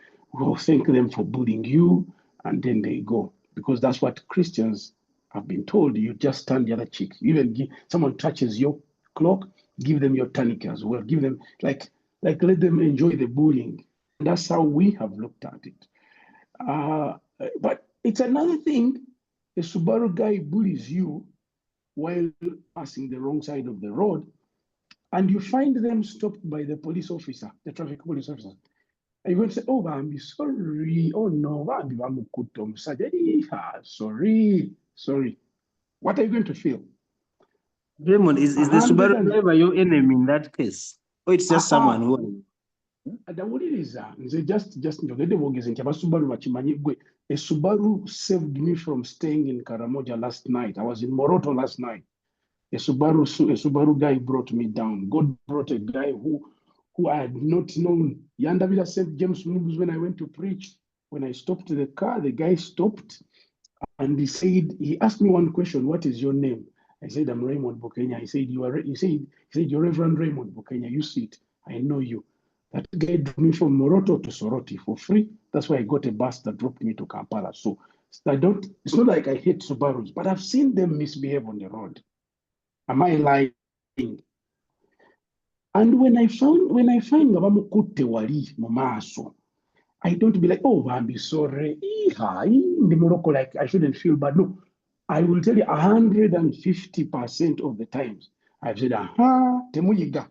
thank them for bullying you, and then they go. Because that's what Christians have been told. You just turn the other cheek. Even someone touches your cloak, give them your tourniquet as well. Give them, like, Like, let them enjoy the bullying. And that's how we have looked at it. But it's another thing. A Subaru guy bullies you while passing the wrong side of the road, and you find them stopped by the police officer, the traffic police officer. And you're going to say, oh, I'm sorry. Oh, no, sorry. What are you going to feel? Raymond, is the Subaru driver your enemy in that case? Or it's just someone who... Adawuliriza nze just njogedde bwogezi nti abasubaru bakimanyi gwe. A Subaru saved me from staying in Karamoja last night. I was in Moroto last night. A Subaru guy brought me down. God brought a guy who I had not known. Yandavila St. James moves when I went to preach. When I stopped the car, the guy stopped and he asked me one question, what is your name? I said, I'm Raymond Bukenya. He said, you're Reverend Raymond Bukenya. You see it. I know you. That guy drove me from Moroto to Soroti for free. That's why I got a bus that dropped me to Kampala. So it's not like I hate Subarus, but I've seen them misbehave on the road. Am I lying? And when I find Ngabamukutte wali mumaso, I don't be like, oh, I'm sorry. In the Morocco, like I shouldn't feel bad. No, I will tell you 150% of the times I've said, temuyiga.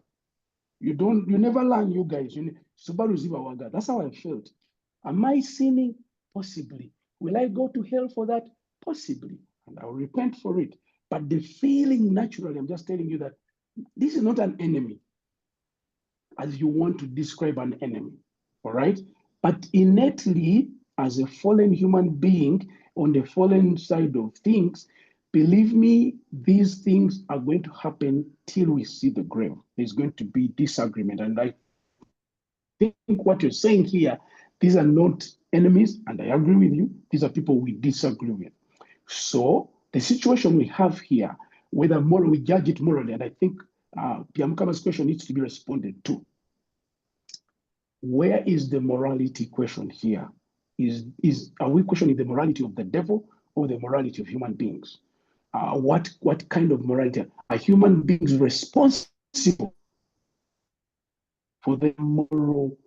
You never learn, you guys. Subaru Zibawaga. That's how I felt. Am I sinning? Possibly. Will I go to hell for that? Possibly. And I'll repent for it. But the feeling naturally, I'm just telling you that this is not an enemy as you want to describe an enemy. All right? But innately, as a fallen human being on the fallen side of things, believe me, these things are going to happen till we see the grave. There's going to be disagreement. And I think what you're saying here, these are not enemies, and I agree with you. These are people we disagree with. So the situation we have here, whether we judge it morally, and I think Piamkama's question needs to be responded to. Where is the morality question here? Are we questioning the morality of the devil or the morality of human beings? What kind of morality? Are human beings responsible for their moral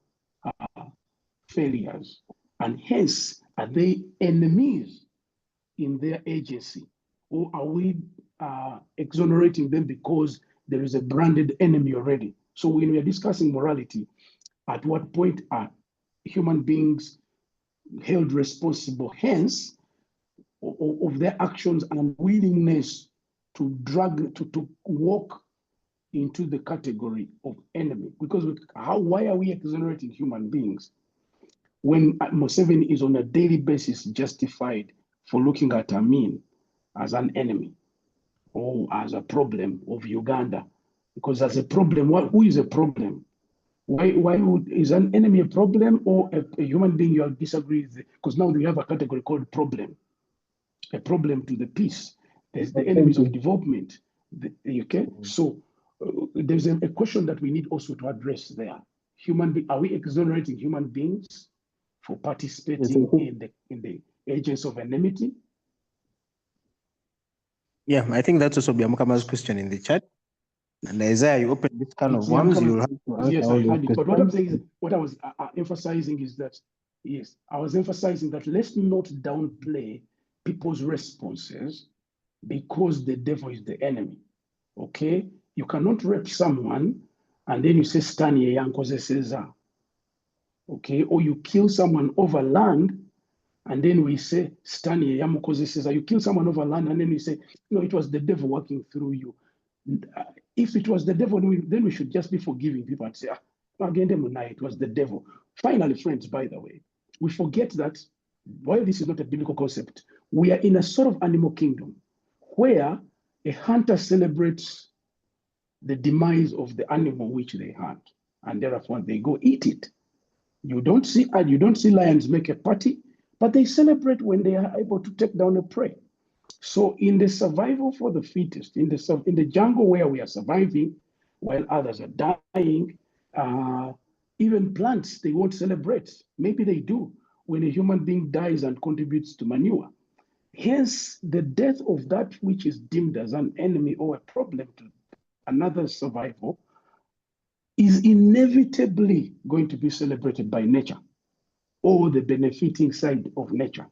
failures? And hence, are they enemies in their agency? Or are we exonerating them because there is a branded enemy already? So when we are discussing morality, at what point are human beings held responsible, hence, of their actions and willingness to walk into the category of enemy? Because why are we exonerating human beings when Museveni is on a daily basis justified for looking at Amin as an enemy or as a problem of Uganda? Because as a problem, who is a problem? Why is an enemy a problem or a human being you disagree with? Because now we have a category called problem, a problem to the peace. There's the enemies of development. Okay, so there's a question that we need also to address there. Are we exonerating human beings for participating in the agents of enmity? Yeah, I think that's also Biamukama's question in the chat. And Isaiah, you open this kind of worms, you'll have to answer. Yes, I had it. But what I'm saying is, what I was emphasizing is that, yes, I was emphasizing that let's not downplay people's responses because the devil is the enemy. Okay? You cannot rape someone and then you say, Stani Yankoze Cesar. Okay? Or you kill someone over land and then we say, Stani Yamukoze Cesar. You kill someone over land and then we say, no, it was the devil working through you. If it was the devil, then we should just be forgiving people and say, again, it was the devil. Finally, friends, by the way, we forget that while this is not a biblical concept, we are in a sort of animal kingdom where a hunter celebrates the demise of the animal which they hunt, and therefore they go eat it. You don't see lions make a party, but they celebrate when they are able to take down a prey. So in the survival for the fittest, in the jungle where we are surviving, while others are dying, even plants, they won't celebrate. Maybe they do when a human being dies and contributes to manure. Hence, the death of that which is deemed as an enemy or a problem to another survival is inevitably going to be celebrated by nature or the benefiting side of nature.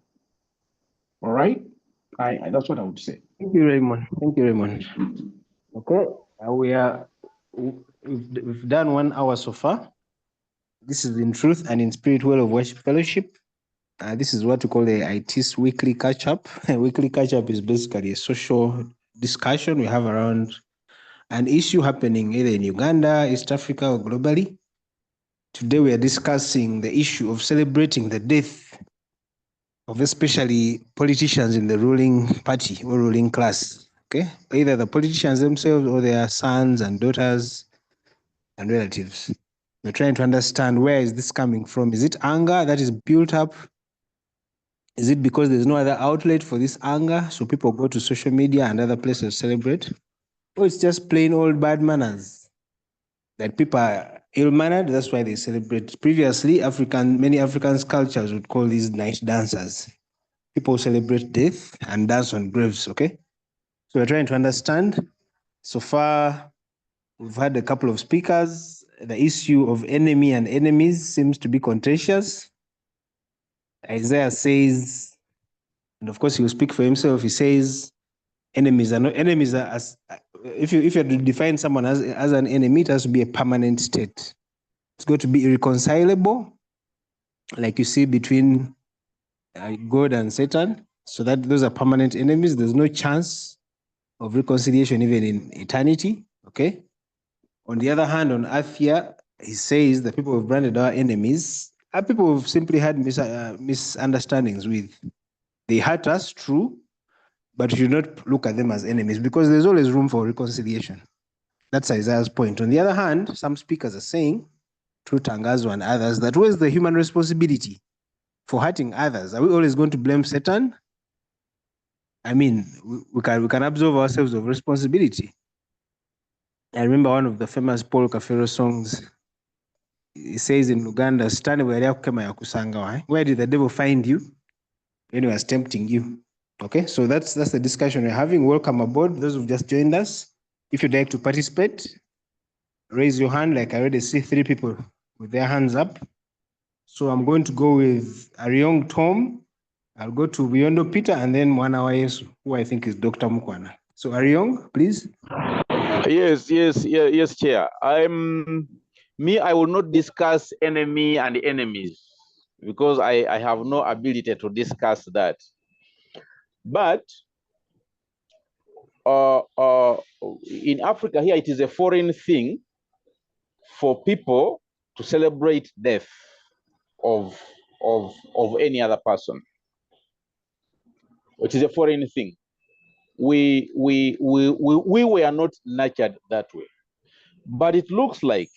All right? That's what I would say. Thank you, Raymond. Thank you, Raymond. Okay, we've done 1 hour so far. This is In Truth and in Spirit Well of Worship Fellowship. This is what we call the iTiS Weekly Katchup. Weekly Katchup is basically a social discussion we have around an issue happening either in Uganda, East Africa, or globally. Today we are discussing the issue of celebrating the death of especially politicians in the ruling party or ruling class. Okay, either the politicians themselves or their sons and daughters and relatives. We're trying to understand, where is this coming from? Is it anger that is built up? Is it because there's no other outlet for this anger, so people go to social media and other places to celebrate? Or it's just plain old bad manners, that people are ill-mannered, that's why they celebrate. Previously, many African cultures would call these night dancers. People celebrate death and dance on graves, okay? So we're trying to understand. So far, we've had a couple of speakers. The issue of enemy and enemies seems to be contentious. Isaiah says, and of course he will speak for himself, he says, enemies are not enemies. If you have to define someone as an enemy, it has to be a permanent state. It's got to be irreconcilable, like you see between God and Satan. So that those are permanent enemies. There's no chance of reconciliation even in eternity. Okay. On the other hand, on earth here, he says the people who've branded our enemies are people who've simply had misunderstandings with. They hurt us, true, but you should not look at them as enemies, because there's always room for reconciliation. That's Isaiah's point. On the other hand, some speakers are saying, through Tangazo and others, that where's the human responsibility for hurting others? Are we always going to blame Satan? I mean, we can absolve ourselves of responsibility. I remember one of the famous Paul Kafero songs. He says in Uganda, where did the devil find you when he was tempting you? Okay, so that's the discussion we're having. Welcome aboard, those who've just joined us. If you'd like to participate, raise your hand. Like I already see 3 people with their hands up. So I'm going to go with Ariong Tom. I'll go to Biondo Peter, and then Mwana Yesu, who I think is Dr. Mukwana. So Ariong, please. Yes, Chair. I will not discuss enemy and enemies, because I have no ability to discuss that. But in Africa here, it is a foreign thing for people to celebrate death of any other person. It is a foreign thing. We were not nurtured that way. But it looks like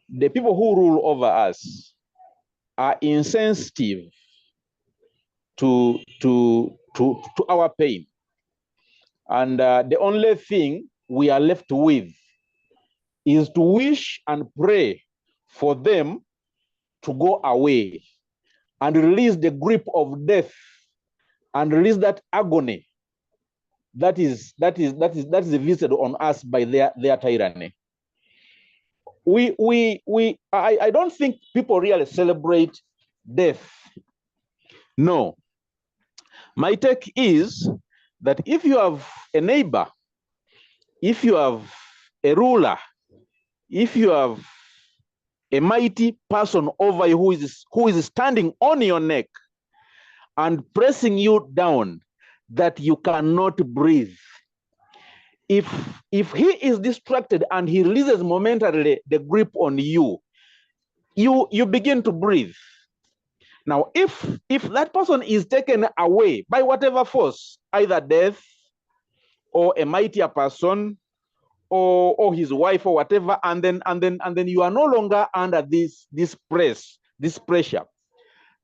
the people who rule over us are insensitive to our pain. And the only thing we are left with is to wish and pray for them to go away and release the grip of death and release that agony that is visited on us by their tyranny. I don't think people really celebrate death. No. My take is that if you have a neighbor, if you have a ruler, if you have a mighty person over you who is standing on your neck and pressing you down that you cannot breathe, if he is distracted and he releases momentarily the grip on you, you begin to breathe. Now, if that person is taken away by whatever force, either death or a mightier person or his wife or whatever, and then you are no longer under this pressure,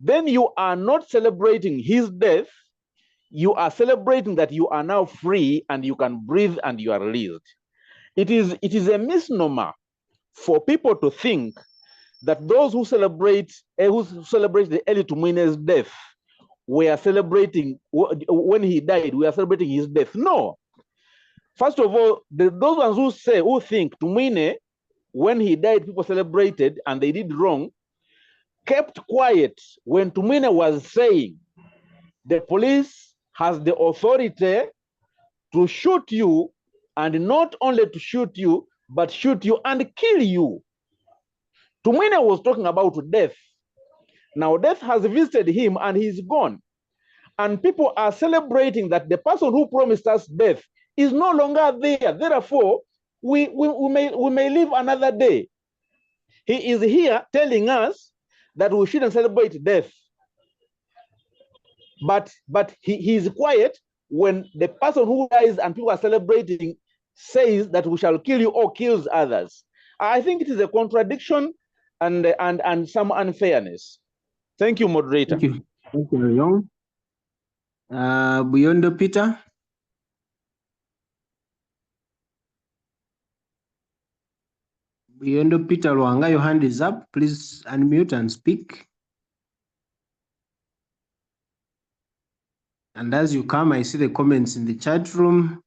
then you are not celebrating his death. You are celebrating that you are now free and you can breathe and you are released. It is a misnomer for people to think that those who celebrate the Eli Tumwine's death were celebrating when he died. We are celebrating his death. No. First of all, those ones who think Tumwine when he died, people celebrated and they did wrong, kept quiet when Tumwine was saying the police has the authority to shoot you, and not only to shoot you, but shoot you and kill you. Tumwine was talking about death. Now death has visited him and he's gone. And people are celebrating that the person who promised us death is no longer there. Therefore, we may live another day. He is here telling us that we shouldn't celebrate death. But he is quiet when the person who dies and people are celebrating says that we shall kill you or kills others. I think it is a contradiction and some unfairness. Thank you, moderator. Thank you. Thank you, Young. Beyond Peter. Beyond Peter Luanga, your hand is up. Please unmute and speak. And as you come, I see the comments in the chat room.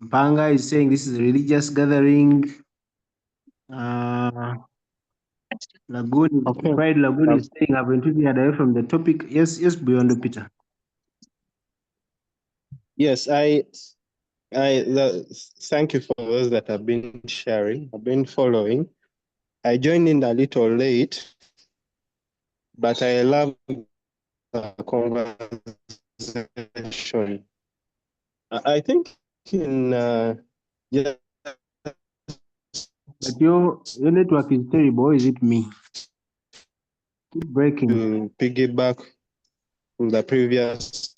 Mpanga is saying this is a religious gathering. Lagoon, Okay. Pride Lagoon is saying I've been taken away from the topic. Yes, Beyond Peter. Yes, thank you for those that have been sharing. I've been following. I joined in a little late, but I love the conversation. I think in yeah, But your network is terrible, or is it me? Keep breaking. to piggyback from the previous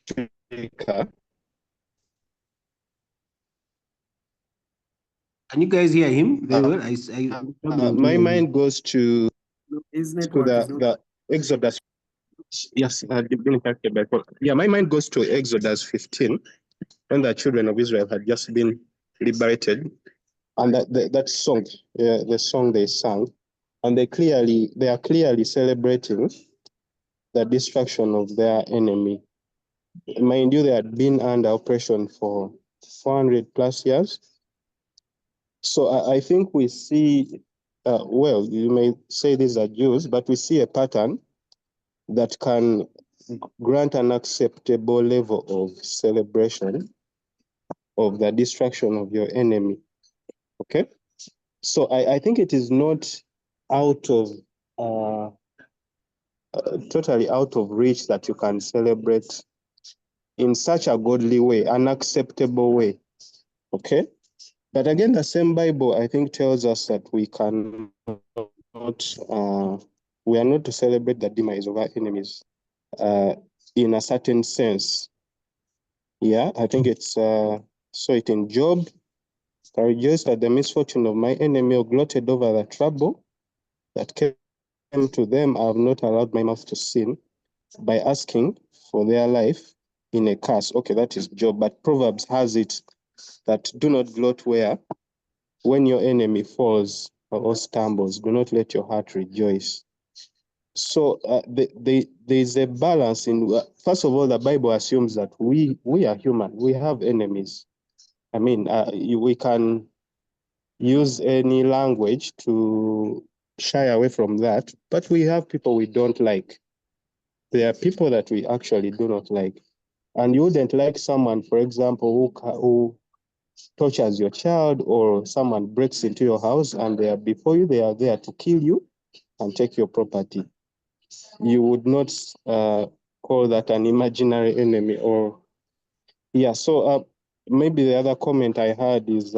speaker. Can you guys hear him very well? My mind goes to His network is not. the Exodus. Yes, yeah, my mind goes to Exodus 15, when the children of Israel had just been liberated, and that song, the song they sang, and they are clearly celebrating the destruction of their enemy. Mind you, they had been under oppression for 400 plus years. So I think we see, well, you may say these are Jews, but we see a pattern that can grant an acceptable level of celebration of the destruction of your enemy. Okay? So I think it is not out of, totally out of reach that you can celebrate in such a godly way, an acceptable way. Okay? But again, the same Bible, I think, tells us that we are not to celebrate the demise of our enemies in a certain sense. Yeah, I think it's, saw it in Job. I rejoiced at the misfortune of my enemy, or gloated over the trouble that came to them. I have not allowed my mouth to sin by asking for their life in a curse. Okay, that is Job. But Proverbs has it that do not gloat when your enemy falls or stumbles. Do not let your heart rejoice. So there is a balance in, first of all, the Bible assumes that we are human. We have enemies. I mean, we can use any language to shy away from that, but we have people we don't like. There are people that we actually do not like. And you wouldn't like someone, for example, who tortures your child, or someone breaks into your house and they are before you, they are there to kill you and take your property. You would not call that an imaginary enemy. Or yeah, so maybe the other comment I had is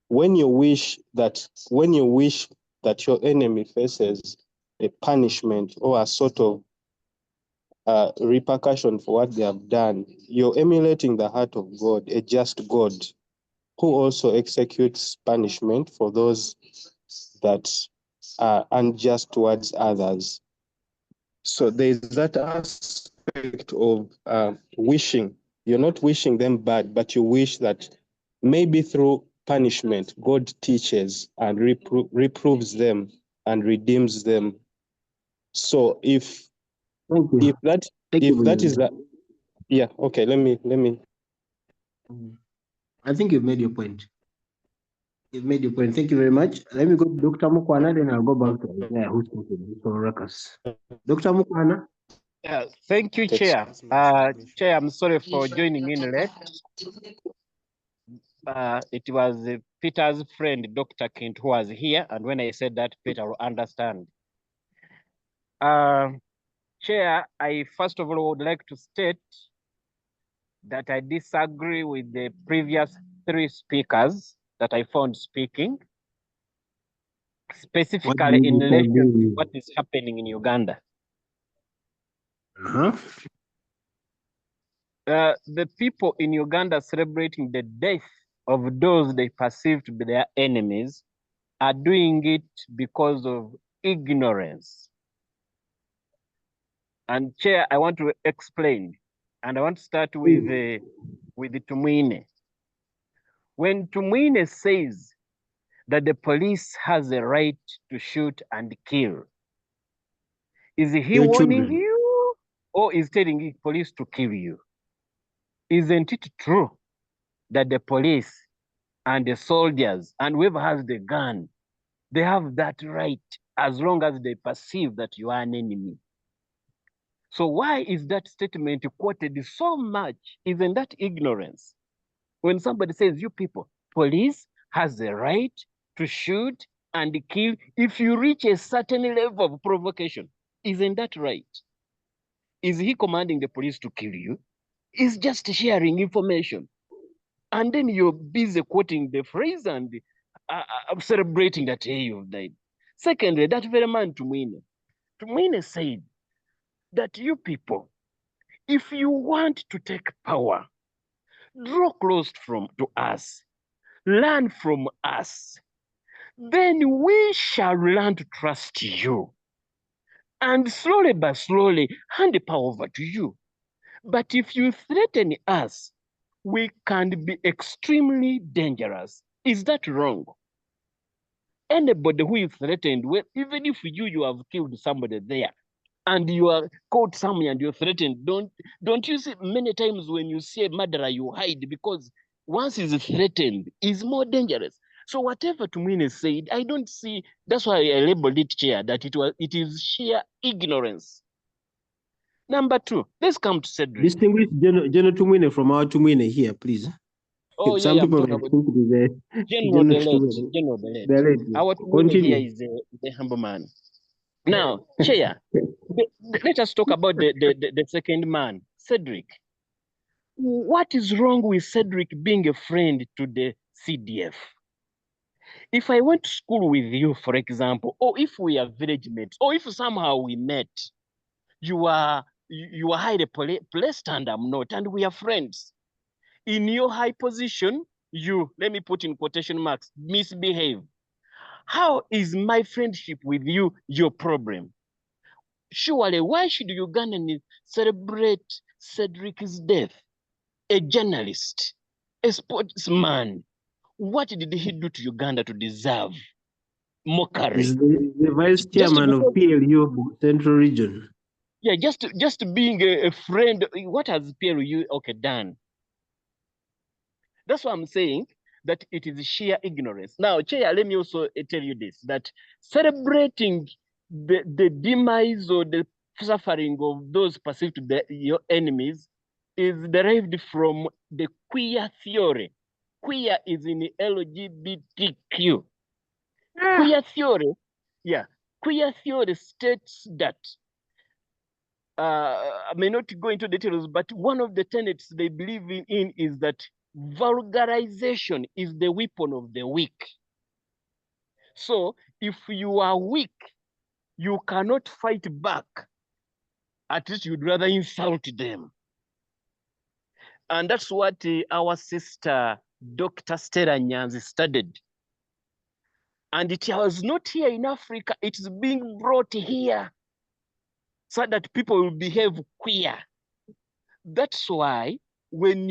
when you wish that your enemy faces a punishment or a sort of repercussion for what they have done, you're emulating the heart of God, a just God, who also executes punishment for those that are unjust towards others. So there's that aspect of wishing. You're not wishing them bad, but you wish that maybe through punishment, God teaches and reproves them and redeems them. So if that is that, yeah, okay, let me. I think you've made your point. You've made your point. Thank you very much. Let me go to Dr. Mukwana, then I'll go back to Isaiah, who's speaking for Ruckus. Dr. Mukwana. Thank you, Chair. Chair, I'm sorry for joining in late. It was Peter's friend, Dr. Kent, who was here, and when I said that, Peter will understand. Chair, I first of all would like to state that I disagree with the previous 3 speakers that I found speaking, specifically in relation to what is happening in Uganda. The people in Uganda celebrating the death of those they perceive to be their enemies are doing it because of ignorance. And Chair, I want to explain, and I want to start with Tumwine. When Tumwine says that the police has a right to shoot and kill, is he warning you or is telling the police to kill you? Isn't it true that the police and the soldiers and whoever has the gun, they have that right as long as they perceive that you are an enemy? So why is that statement quoted so much? Isn't that ignorance? When somebody says, you people, police has the right to shoot and kill if you reach a certain level of provocation. Isn't that right? Is he commanding the police to kill you? He's just sharing information. And then you're busy quoting the phrase and celebrating that, hey, you've died. Secondly, that very man, Tumwine said that you people, if you want to take power, draw close to us, learn from us, then we shall learn to trust you. And slowly but slowly, hand the power over to you. But if you threaten us, we can be extremely dangerous. Is that wrong? Anybody who is threatened, well, even if you have killed somebody there, and you are caught somewhere and you're threatened, don't you see many times when you see a murderer, you hide, because once he's threatened, he's more dangerous. So whatever Tumwine said, I don't see, that's why I labeled it, Chair, that it is sheer ignorance. Number 2, let's come to Cedric. Distinguish General Tumwine from our Tumwine here, please. Oh, Some yeah, people I'm talking about General Delete. Our Tumwine here is the humble man. Now, Chair, let us talk about the second man, Cedric. What is wrong with Cedric being a friend to the CDF? If I went to school with you, for example, or if we are village mates, or if somehow we met, you are high placed and I'm not, and we are friends. In your high position, you, let me put in quotation marks, misbehave. How is my friendship with you your problem? Surely, why should Ugandans celebrate Cedric's death? A journalist, a sportsman. What did he do to Uganda to deserve mockery? He's the vice chairman of PLU Central Region. Yeah, just being a friend. What has PLU done? That's what I'm saying, that it is sheer ignorance. Now, Chair, let me also tell you this, that celebrating the demise or the suffering of those perceived to be your enemies is derived from the queer theory. Queer is in LGBTQ. Queer theory, queer theory states that, I may not go into details, but one of the tenets they believe in is that vulgarization is the weapon of the weak. So if you are weak, you cannot fight back. At least you'd rather insult them. And that's what our sister, Dr. Stella Nyanzi, studied. And it was not here in Africa, it is being brought here so that people will behave queer. That's why when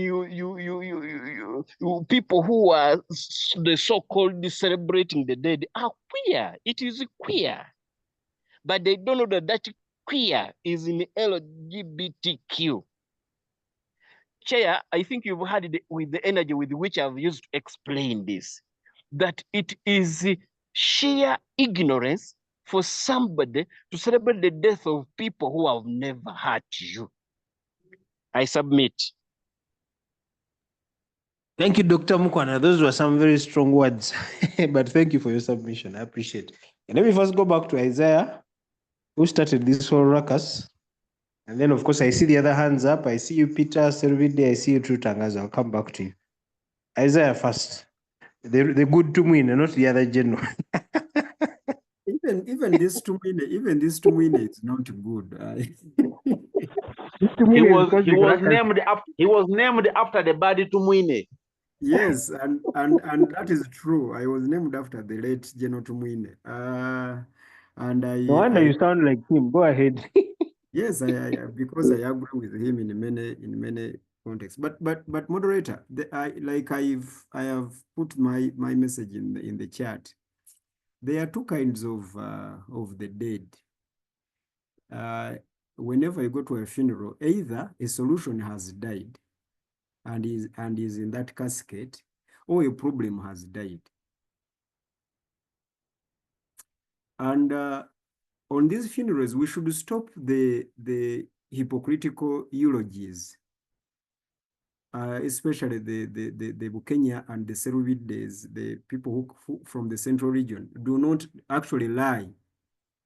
people who are the so-called celebrating the dead are queer, it is queer. But they don't know that queer is in LGBTQ. Chair, I think you've had it with the energy with which I've used to explain this. that it is sheer ignorance for somebody to celebrate the death of people who have never hurt you. I submit. Thank you, Dr. Mukwana. Those were some very strong words, but thank you for your submission. I appreciate it. And let me first go back to Isaiah, who started this whole ruckus. And then, of course, I see the other hands up. I see you, Peter, Servide. I see you, True Tangazo. I'll come back to you. Isaiah first. The good to win, not the other general. Even this two minutes is not good. He was named after the body Tumwine. Yes, and that is true. I was named after the late General Tumwine. And No wonder you sound like him. Go ahead. Yes, because I agree with him in many contexts. But moderator, I have put my message in the chat. There are two kinds of the dead. Whenever you go to a funeral, either a solution has died and is in that casket, or a problem has died. And on these funerals, we should stop the hypocritical eulogies, especially the Bukenya and the Seruvides, the people who from the central region, do not actually lie.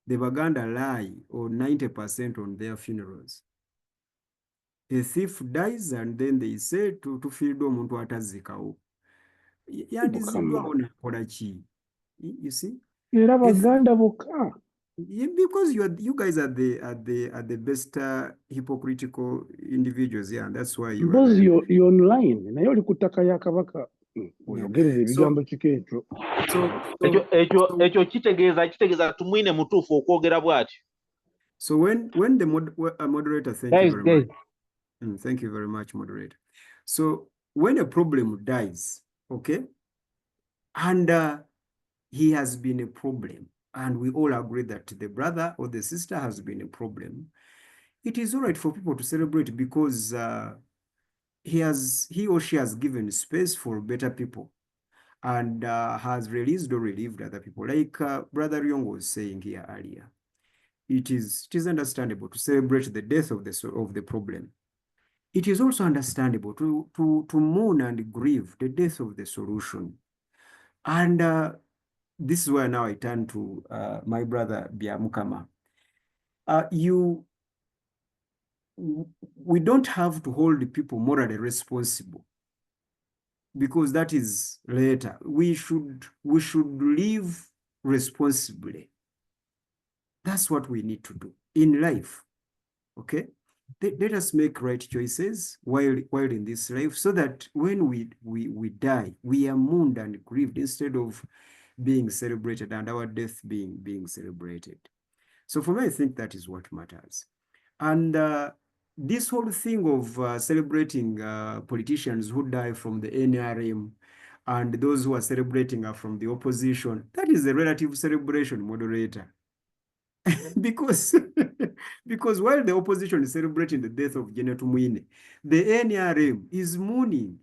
The Baganda lie on 90% on their funerals. A thief dies and then they say to field omuntu atazikawo. Yandiziddwawo nakola ki? You see? Era Baganda bokka. Yeah, because you guys are the best hypocritical individuals, yeah, and that's why you Because are. you're online. Naye oli ku ttaka ya Kabaka. Oyogerera ebigambo kiko ekyo. Ekyo kitegeeza Tumwine mutuufu okwogera bw'atyo. So when the moderator, thank you very much. Thank you very much, moderator. So when a problem dies, okay, and he has been a problem, and we all agree that the brother or the sister has been a problem, it is all right for people to celebrate because he or she has given space for better people and has released or relieved other people. Like Brother Ryong was saying here earlier, it is understandable to celebrate the death of the problem. It is also understandable to mourn and grieve the death of the solution. And this is where now I turn to my brother Biamukama. We don't have to hold people morally responsible because that is later. We should live responsibly. That's what we need to do in life. Okay? Let us make right choices while in this life so that when we die, we are mourned and grieved instead of being celebrated and our death being celebrated. So for me, I think that is what matters. And this whole thing of celebrating politicians who die from the NRM and those who are celebrating are from the opposition, that is a relative celebration, moderator. because while the opposition is celebrating the death of General Tumwine, the NRM is mourning.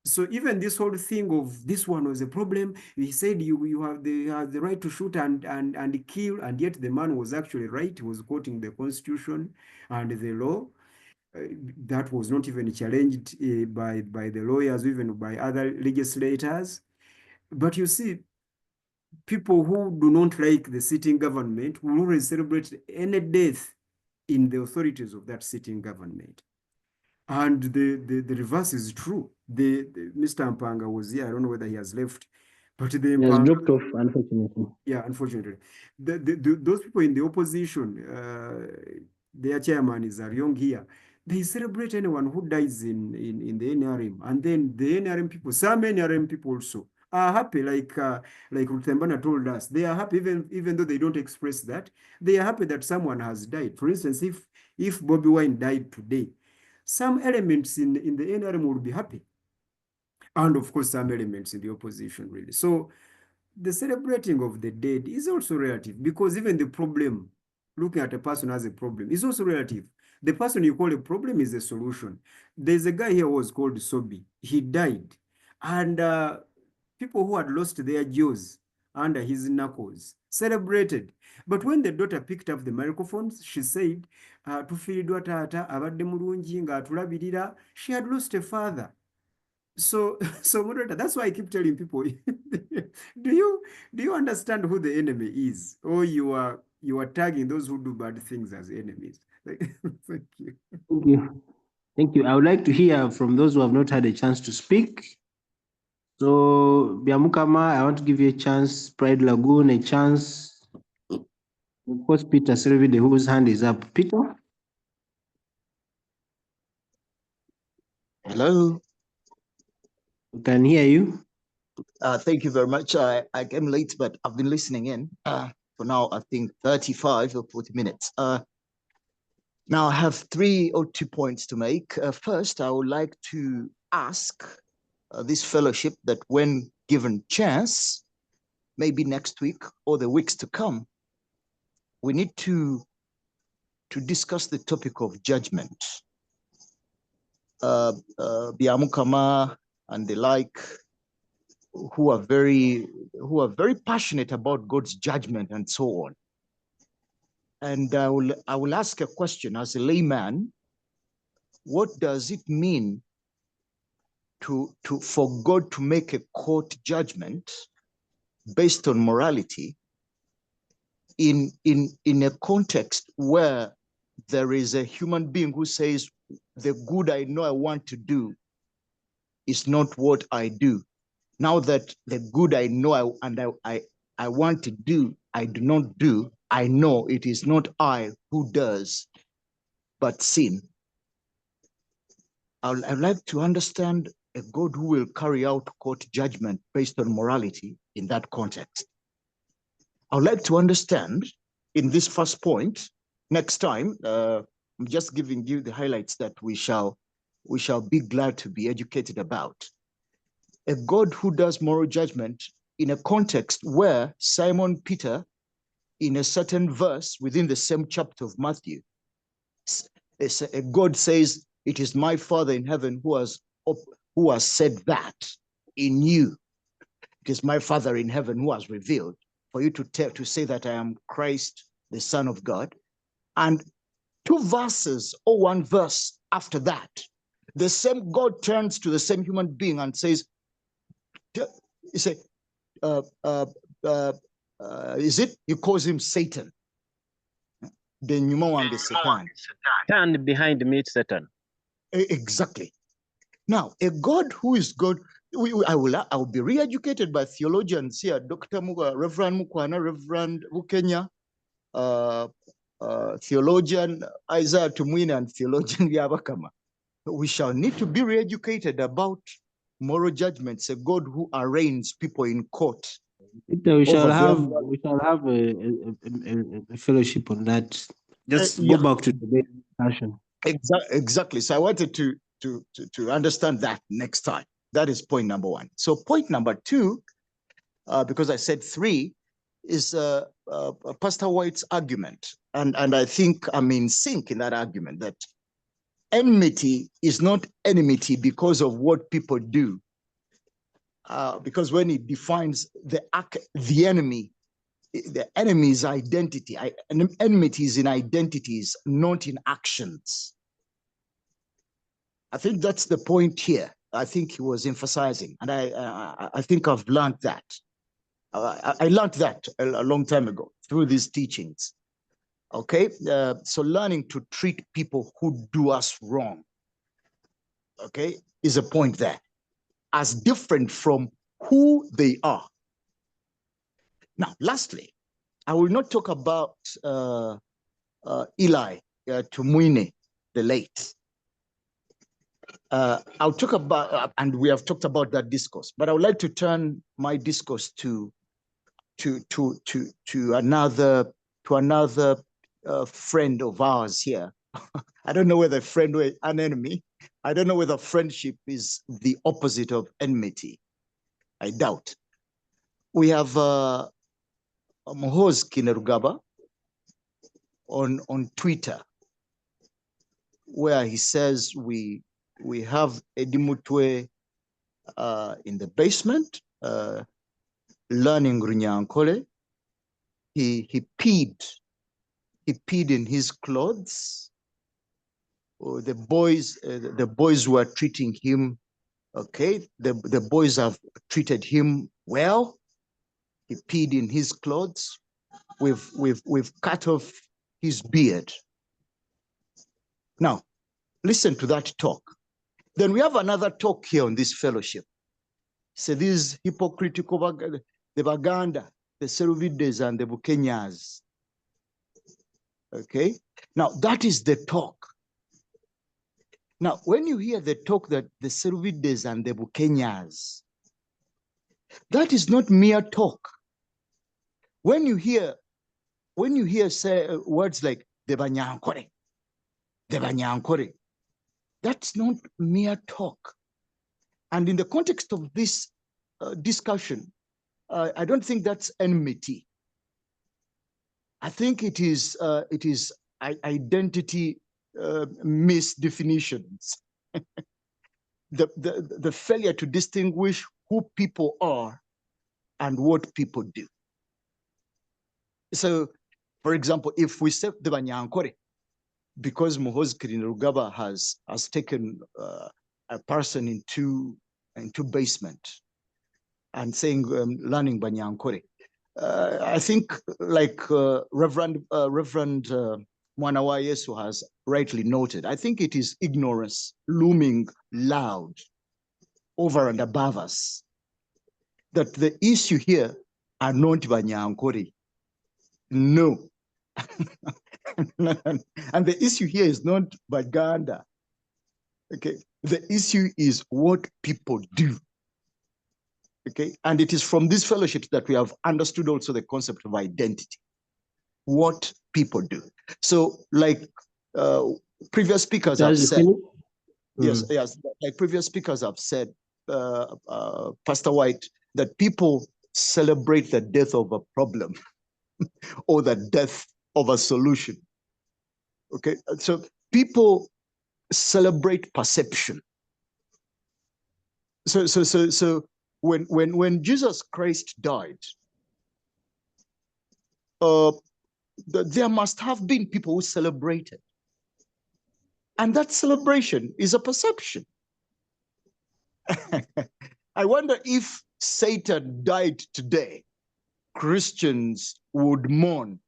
So even this whole thing of this one was a problem, he said you have the right to shoot and kill, and yet the man was actually right. He was quoting the Constitution and the law. That was not even challenged by the lawyers, even by other legislators. But you see, people who do not like the sitting government will always celebrate any death in the authorities of that sitting government. And the reverse is true. Mr. Mpanga was here. I don't know whether he has left, but the He has dropped off, unfortunately. Yeah, unfortunately. Those people in the opposition, their chairman is Aryong here. They celebrate anyone who dies in the NRM, and then the NRM people, some NRM people also are happy, like Rutembana told us. They are happy even though they don't express that. They are happy that someone has died. For instance, if Bobby Wine died today, some elements in the NRM will be happy. And of course, some elements in the opposition, really. So the celebrating of the dead is also relative because even the problem, looking at a person as a problem, is also relative. The person you call a problem is a solution. There's a guy here who was called Sobi. He died. And People who had lost their jaws under his knuckles celebrated. But when the daughter picked up the microphone, she said, tufiridwa taata abadde mulungi ng'atulabirira. She had lost a father. So, moderator, that's why I keep telling people, do you understand who the enemy is? Or you are tagging those who do bad things as enemies? Thank you. Thank you. Thank you. I would like to hear from those who have not had a chance to speak. So, Biamukama, I want to give you a chance. Pride Lagoon, a chance. Of course, Peter Selvide, whose hand is up. Peter? Hello. We can hear you. Thank you very much. I came late, but I've been listening in for now, I think 35 or 40 minutes. Now I have 3 or 2 points to make. First, I would like to ask this fellowship that when given chance, maybe next week or the weeks to come, we need to discuss the topic of judgment. Biamukama and the like, who are very passionate about God's judgment and so on. And I will ask a question as a layman: what does it mean for God to make a court judgment based on morality in a context where there is a human being who says, the good I know I want to do is not what I do. Now that the good I know I want to do, I do not do, I know it is not I who does, but sin. I'd like to understand a God who will carry out court judgment based on morality in that context. I would like to understand in this first point. Next time, I'm just giving you the highlights that we shall be glad to be educated about. A God who does moral judgment in a context where Simon Peter, in a certain verse within the same chapter of Matthew, God says, it is my Father in heaven who has said that in you. It is my Father in heaven who has revealed for you to say that I am Christ, the Son of God. And 2 verses or 1 verse after that, the same God turns to the same human being and says, he said, is it? He calls him Satan. The Nyuma Satan. Stand behind me, Satan. Exactly. Now, a God who is God, I will be re-educated by theologians here, Dr. Reverend Mukwana, Reverend Bukenya, theologian Isaiah Tumwine, and theologian Yabakama. We shall need to be re-educated about moral judgments, a God who arraigns people in court. Peter, we shall have a fellowship on that. Just go back to the discussion. Exactly. So I wanted to understand that next time. That is point number 1. So point number 2, because I said 3, is Pastor White's argument. And I think I'm in sync in that argument that enmity is not enmity because of what people do. Because when he defines the enemy's identity, enmity is in identities, not in actions. I think that's the point here. I think he was emphasizing, and I think I've learned that. I learned that a long time ago through these teachings. Okay, so learning to treat people who do us wrong, okay, is a point there, as different from who they are. Now, lastly, I will not talk about Eli Tumwine, the late. I'll talk about, and we have talked about that discourse, but I would like to turn my discourse to another friend of ours here. I don't know whether a friend or an enemy. I don't know whether friendship is the opposite of enmity. I doubt. We have Mohoz Kinerugaba on Twitter, where he says we have Edimutwe in the basement learning Runyankole. He peed in his clothes. Oh, the boys were treating him okay. The boys have treated him well. He peed in his clothes. We've cut off his beard. Now, listen to that talk. Then we have another talk here on this fellowship. So these hypocritical, the Baganda, the Seruvides and the Bukenyas. Okay, now that is the talk. Now, when you hear the talk that the Seruvides and the Bukenyas, that is not mere talk. When you hear say words like the Banyankore, that's not mere talk. And in the context of this discussion, I don't think that's enmity. I think it is identity misdefinitions. the failure to distinguish who people are and what people do. So, for example, if we say the Banyankore, because Muhoozi Kainerugaba has taken a person into basement and saying learning Banyankore, I think like Reverend Mwanawa Yesu has rightly noted, I think it is ignorance looming loud over and above us, that the issue here are not Banyankore. No. And the issue here is not Baganda. Okay. The issue is what people do. Okay. And it is from this fellowship that we have understood also the concept of identity. What people do. So, like previous speakers have said, yes, like previous speakers have said, Pastor White, that people celebrate the death of a problem or the death of a solution. Okay, so people celebrate perception. So when Jesus Christ died, there must have been people who celebrated, and that celebration is a perception. I wonder if Satan died today, Christians would mourn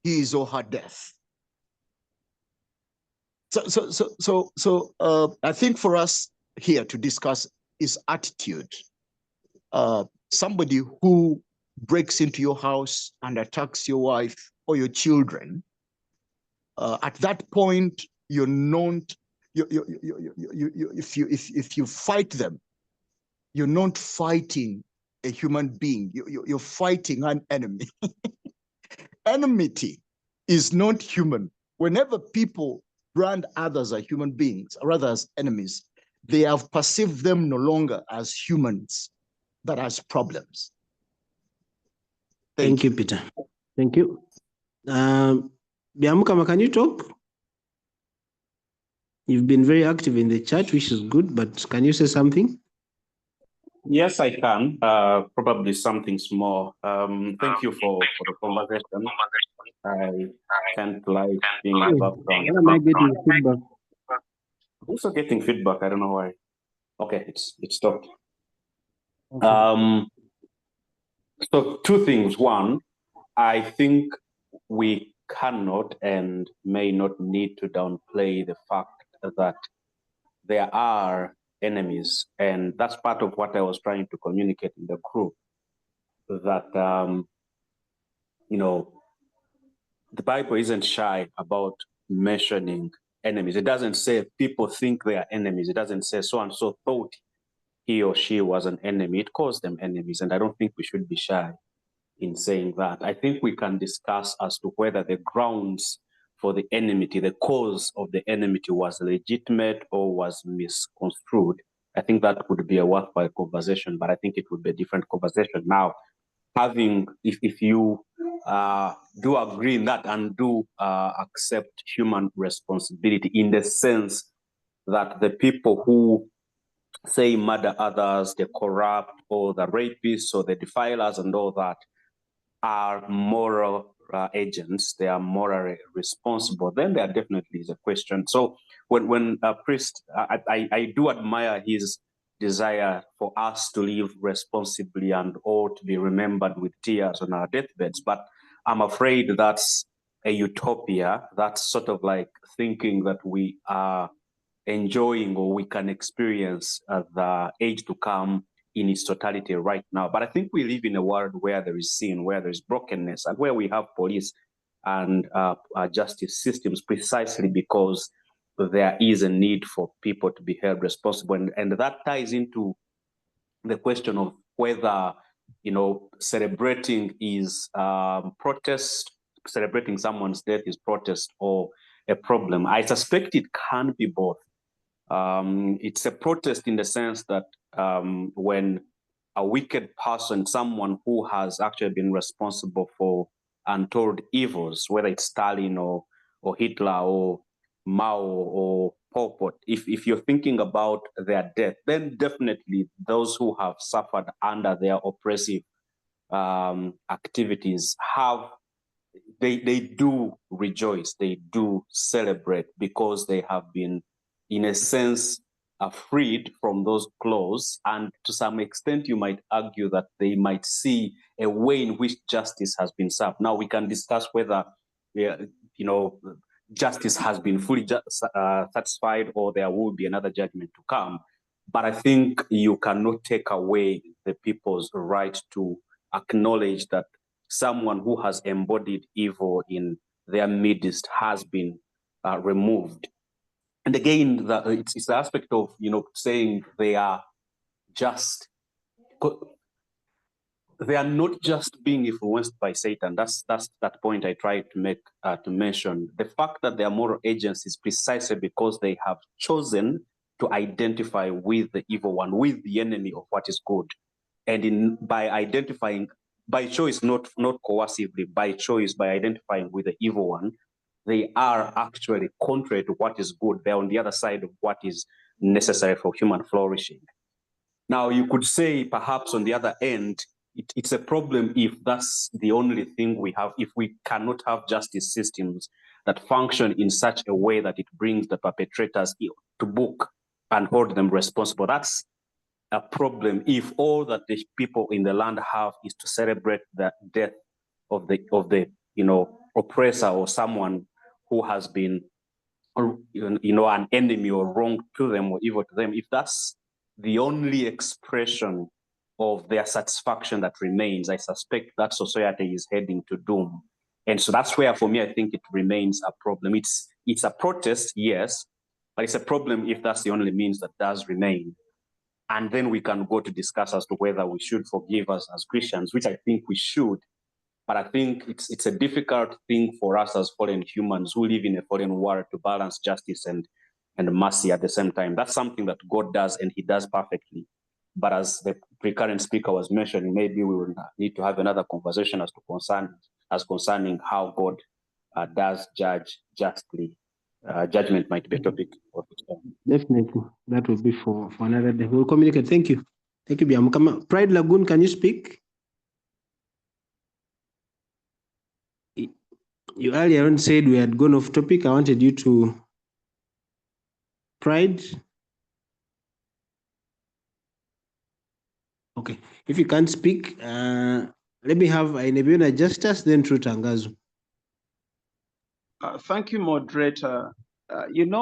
his or her death. So I think for us here to discuss is attitude. Somebody who breaks into your house and attacks your wife or your children, at that point, you're not. If you fight them, you're not fighting a human being. You're fighting an enemy. Enmity is not human. Whenever people brand others as human beings, or rather as enemies, they have perceived them no longer as humans, but as problems. Thank you, Peter. Thank you. Biamukama, can you talk? You've been very active in the chat, which is good, but can you say something? Yes, I can. Probably something small. Thank you for the conversation. I can't like being in the background. Why am I getting feedback? I'm also getting feedback. I don't know why. Okay, it stopped. Okay. So two things. One, I think we cannot and may not need to downplay the fact that there are enemies, and that's part of what I was trying to communicate in the group, that the Bible isn't shy about mentioning enemies. It doesn't say people think they are enemies. It doesn't say so and so thought he or she was an enemy. It calls them enemies, and I don't think we should be shy in saying that. I think we can discuss as to whether the grounds for the enmity, the cause of the enmity, was legitimate or was misconstrued. I think that would be a worthwhile conversation, but I think it would be a different conversation. Now, if you do agree in that and do accept human responsibility in the sense that the people who say, murder others, the corrupt, or the rapists, or the defilers, and all that, are moral agents, they are morally responsible, then there definitely is a question. So when a priest, I do admire his desire for us to live responsibly and all to be remembered with tears on our deathbeds, but I'm afraid that's a utopia. That's sort of like thinking that we are enjoying or we can experience the age to come in its totality right now. But I think we live in a world where there is sin, where there is brokenness, and where we have police and justice systems precisely because there is a need for people to be held responsible. And that ties into the question of whether, celebrating is protest, celebrating someone's death is protest or a problem. I suspect it can be both. It's a protest in the sense that when a wicked person, someone who has actually been responsible for untold evils, whether it's Stalin or Hitler or Mao or Pol Pot, if you're thinking about their death, then definitely those who have suffered under their oppressive activities they do rejoice, they do celebrate because they have been, in a sense, freed from those claws. And to some extent, you might argue that they might see a way in which justice has been served. Now, we can discuss whether, justice has been fully satisfied or there will be another judgment to come. But I think you cannot take away the people's right to acknowledge that someone who has embodied evil in their midst has been removed. And again, it's the aspect of, saying they are just, they are not just being influenced by Satan. That's that point I tried to make, to mention. The fact that they are moral agents is precisely because they have chosen to identify with the evil one, with the enemy of what is good. And by identifying, by choice, not coercively, by choice, by identifying with the evil one, they are actually contrary to what is good. They're on the other side of what is necessary for human flourishing. Now, you could say perhaps on the other end, it's a problem if that's the only thing we have, if we cannot have justice systems that function in such a way that it brings the perpetrators to book and hold them responsible. That's a problem if all that the people in the land have is to celebrate the death of the oppressor or someone who has been an enemy or wrong to them or evil to them. If that's the only expression of their satisfaction that remains, I suspect that society is heading to doom. And so that's where, for me, I think it remains a problem. It's a protest, yes, but it's a problem if that's the only means that does remain. And then we can go to discuss as to whether we should forgive us as Christians, which I think we should. But I think it's a difficult thing for us as fallen humans who live in a fallen world to balance justice and mercy at the same time. That's something that God does, and he does perfectly. But as the current speaker was mentioning, maybe we will need to have another conversation concerning how God does judge justly. Judgment might be a topic of its own. Definitely. That will be for another day. We'll communicate. Thank you. Thank you, Biam. Pride Lagoon, can you speak? You earlier on said we had gone off topic. I wanted you to Pride. Okay. If you can't speak, let me have Inebiona Justice, then True Tangazo. Thank you, moderator. In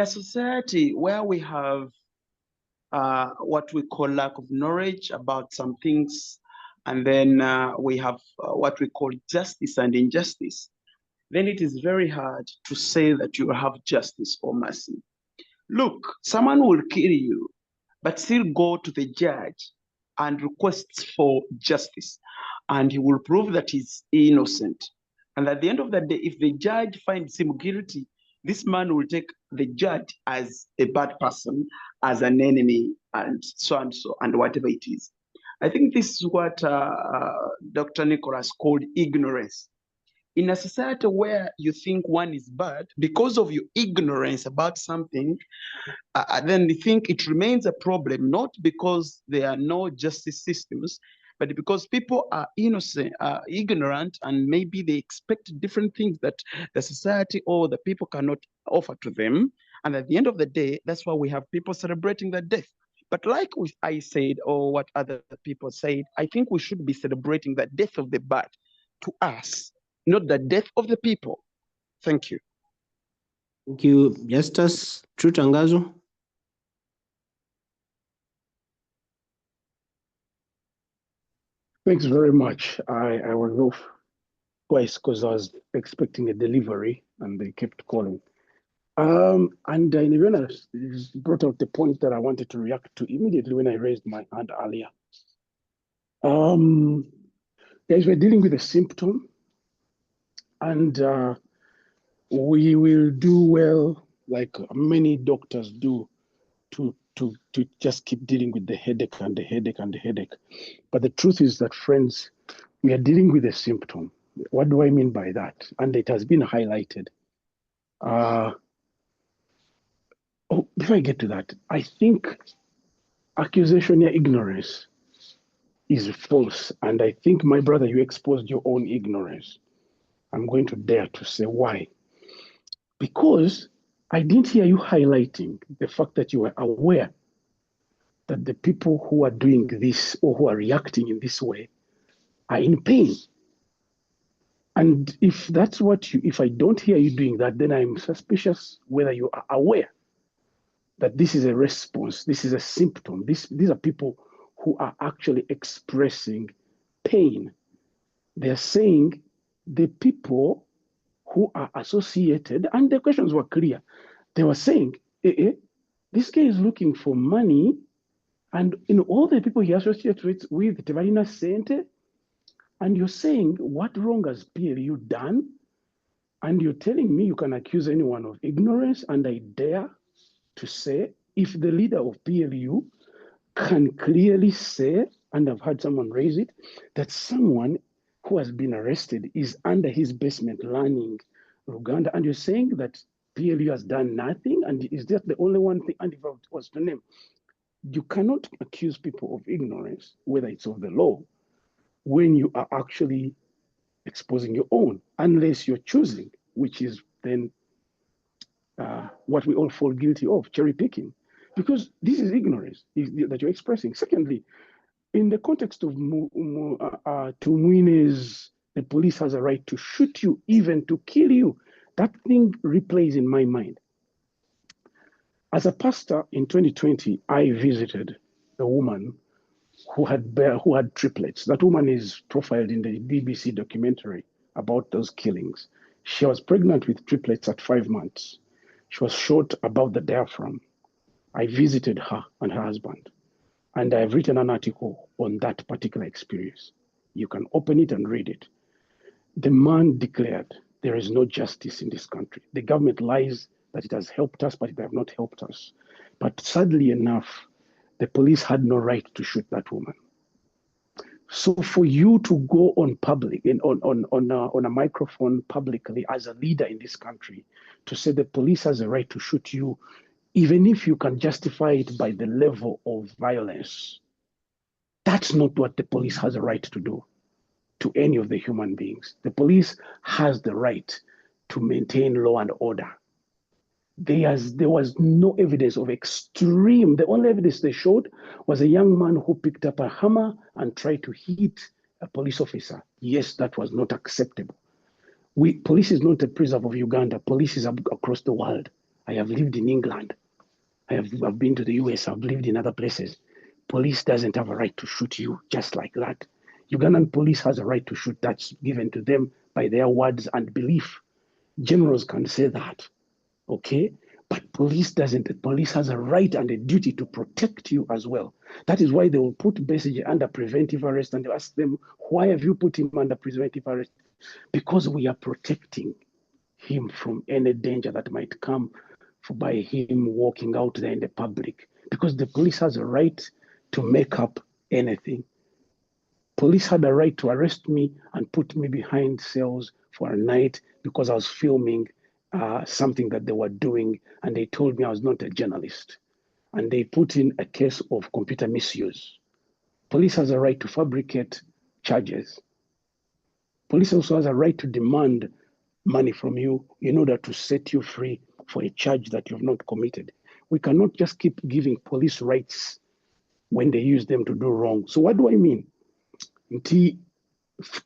a society where we have what we call lack of knowledge about some things, and then we have what we call justice and injustice, then it is very hard to say that you have justice or mercy. Look, someone will kill you, but still go to the judge and requests for justice, and he will prove that he's innocent. And at the end of the day, if the judge finds him guilty, this man will take the judge as a bad person, as an enemy, and so, and whatever it is. I think this is what Dr. Nicholas called ignorance. in a society where you think one is bad because of your ignorance about something, then you think it remains a problem, not because there are no justice systems, but because people are innocent, ignorant, and maybe they expect different things that the society or the people cannot offer to them. And at the end of the day, that's why we have people celebrating their death. But like I said, or what other people said, I think we should be celebrating the death of the bad to us, not the death of the people. Thank you. Thank you, Justus. True Tangazo. Thanks very much. I was off twice because I was expecting a delivery and they kept calling. And Nirvana brought out the point that I wanted to react to immediately when I raised my hand earlier. Guys, we're dealing with a symptom, and we will do well, like many doctors do, to just keep dealing with the headache and the headache and the headache. But the truth is that, friends, we are dealing with a symptom. What do I mean by that? And it has been highlighted. Before I get to that, I think accusation or ignorance is false. And I think, my brother, you exposed your own ignorance. I'm going to dare to say why. Because I didn't hear you highlighting the fact that you were aware that the people who are doing this or who are reacting in this way are in pain. And if that's if I don't hear you doing that, then I'm suspicious whether you are aware that this is a response, this is a symptom. These are people who are actually expressing pain. They're saying the people who are associated, and the questions were clear. They were saying, this guy is looking for money, and in all the people he associates with Tevarina Sente, and you're saying, what wrong has PLU done? And you're telling me you can accuse anyone of ignorance, and I dare to say, if the leader of PLU can clearly say, and I've had someone raise it, that someone who has been arrested is under his basement learning Uganda, and you're saying that PLU has done nothing, and is that the only one thing? And if I was to name, you cannot accuse people of ignorance, whether it's of the law, when you are actually exposing your own, unless you're choosing, which is then what we all fall guilty of, cherry picking, because this is ignorance that you're expressing. Secondly, in the context of Tumwine's, the police has a right to shoot you, even to kill you. That thing replays in my mind. As a pastor in 2020, I visited a woman who had triplets. That woman is profiled in the BBC documentary about those killings. She was pregnant with triplets at 5 months. She was shot above the diaphragm. I visited her and her husband, and I've written an article on that particular experience. You can open it and read it. The man declared there is no justice in this country. The government lies that it has helped us, but it has not helped us. But sadly enough, the police had no right to shoot that woman. So for you to go on public and on a microphone publicly as a leader in this country to say the police has a right to shoot you, even if you can justify it by the level of violence, that's not what the police has a right to do to any of the human beings. The police has the right to maintain law and order. There was no evidence of extreme. The only evidence they showed was a young man who picked up a hammer and tried to hit a police officer. Yes, that was not acceptable. Police is not a preserve of Uganda. Police is across the world. I have lived in England. I've been to the US. I've lived in other places. Police doesn't have a right to shoot you just like that. Ugandan police has a right to shoot. That's given to them by their words and belief. Generals can say that. Okay, but police doesn't. The police has a right and a duty to protect you as well. That is why they will put Besigye under preventive arrest, and they ask them, why have you put him under preventive arrest? Because we are protecting him from any danger that might come by him walking out there in the public. Because the police has a right to make up anything. Police had a right to arrest me and put me behind cells for a night because I was filming something that they were doing, and they told me I was not a journalist. And they put in a case of computer misuse. Police has a right to fabricate charges. Police also has a right to demand money from you in order to set you free for a charge that you've not committed. We cannot just keep giving police rights when they use them to do wrong. So what do I mean?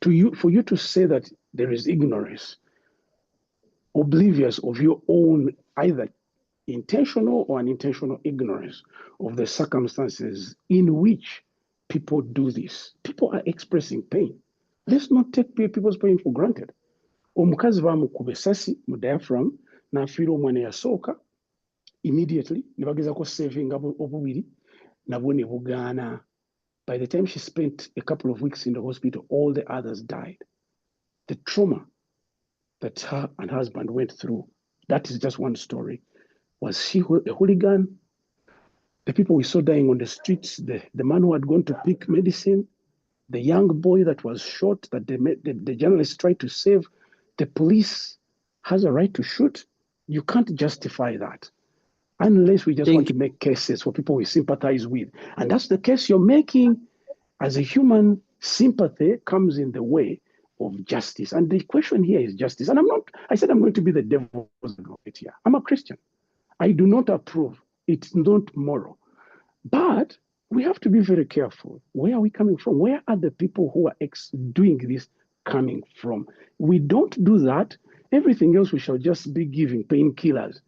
For you to say that there is ignorance, oblivious of your own either intentional or unintentional ignorance of the circumstances in which people do this. People are expressing pain. Let's not take people's pain for granted. Omukazi bamukuba essasi mu diaphragm n'afiira omwana eyasooka immediately ne bagezako savinga obubiri nabwo ne bugaana. By the time she spent a couple of weeks in the hospital, all the others died. The trauma that her and her husband went through, that is just one story. Was she a hooligan? The people we saw dying on the streets, the man who had gone to pick medicine, the young boy that was shot, that the journalists tried to save, the police has a right to shoot. You can't justify that unless we just want to make cases for people we sympathize with. And that's the case you're making. As a human, sympathy comes in the way of justice. And the question here is justice. And I said I'm going to be the devil's advocate here. I'm a Christian. I do not approve. It's not moral. But we have to be very careful. Where are we coming from? Where are the people who are doing this coming from? We don't do that. Everything else we shall just be giving painkillers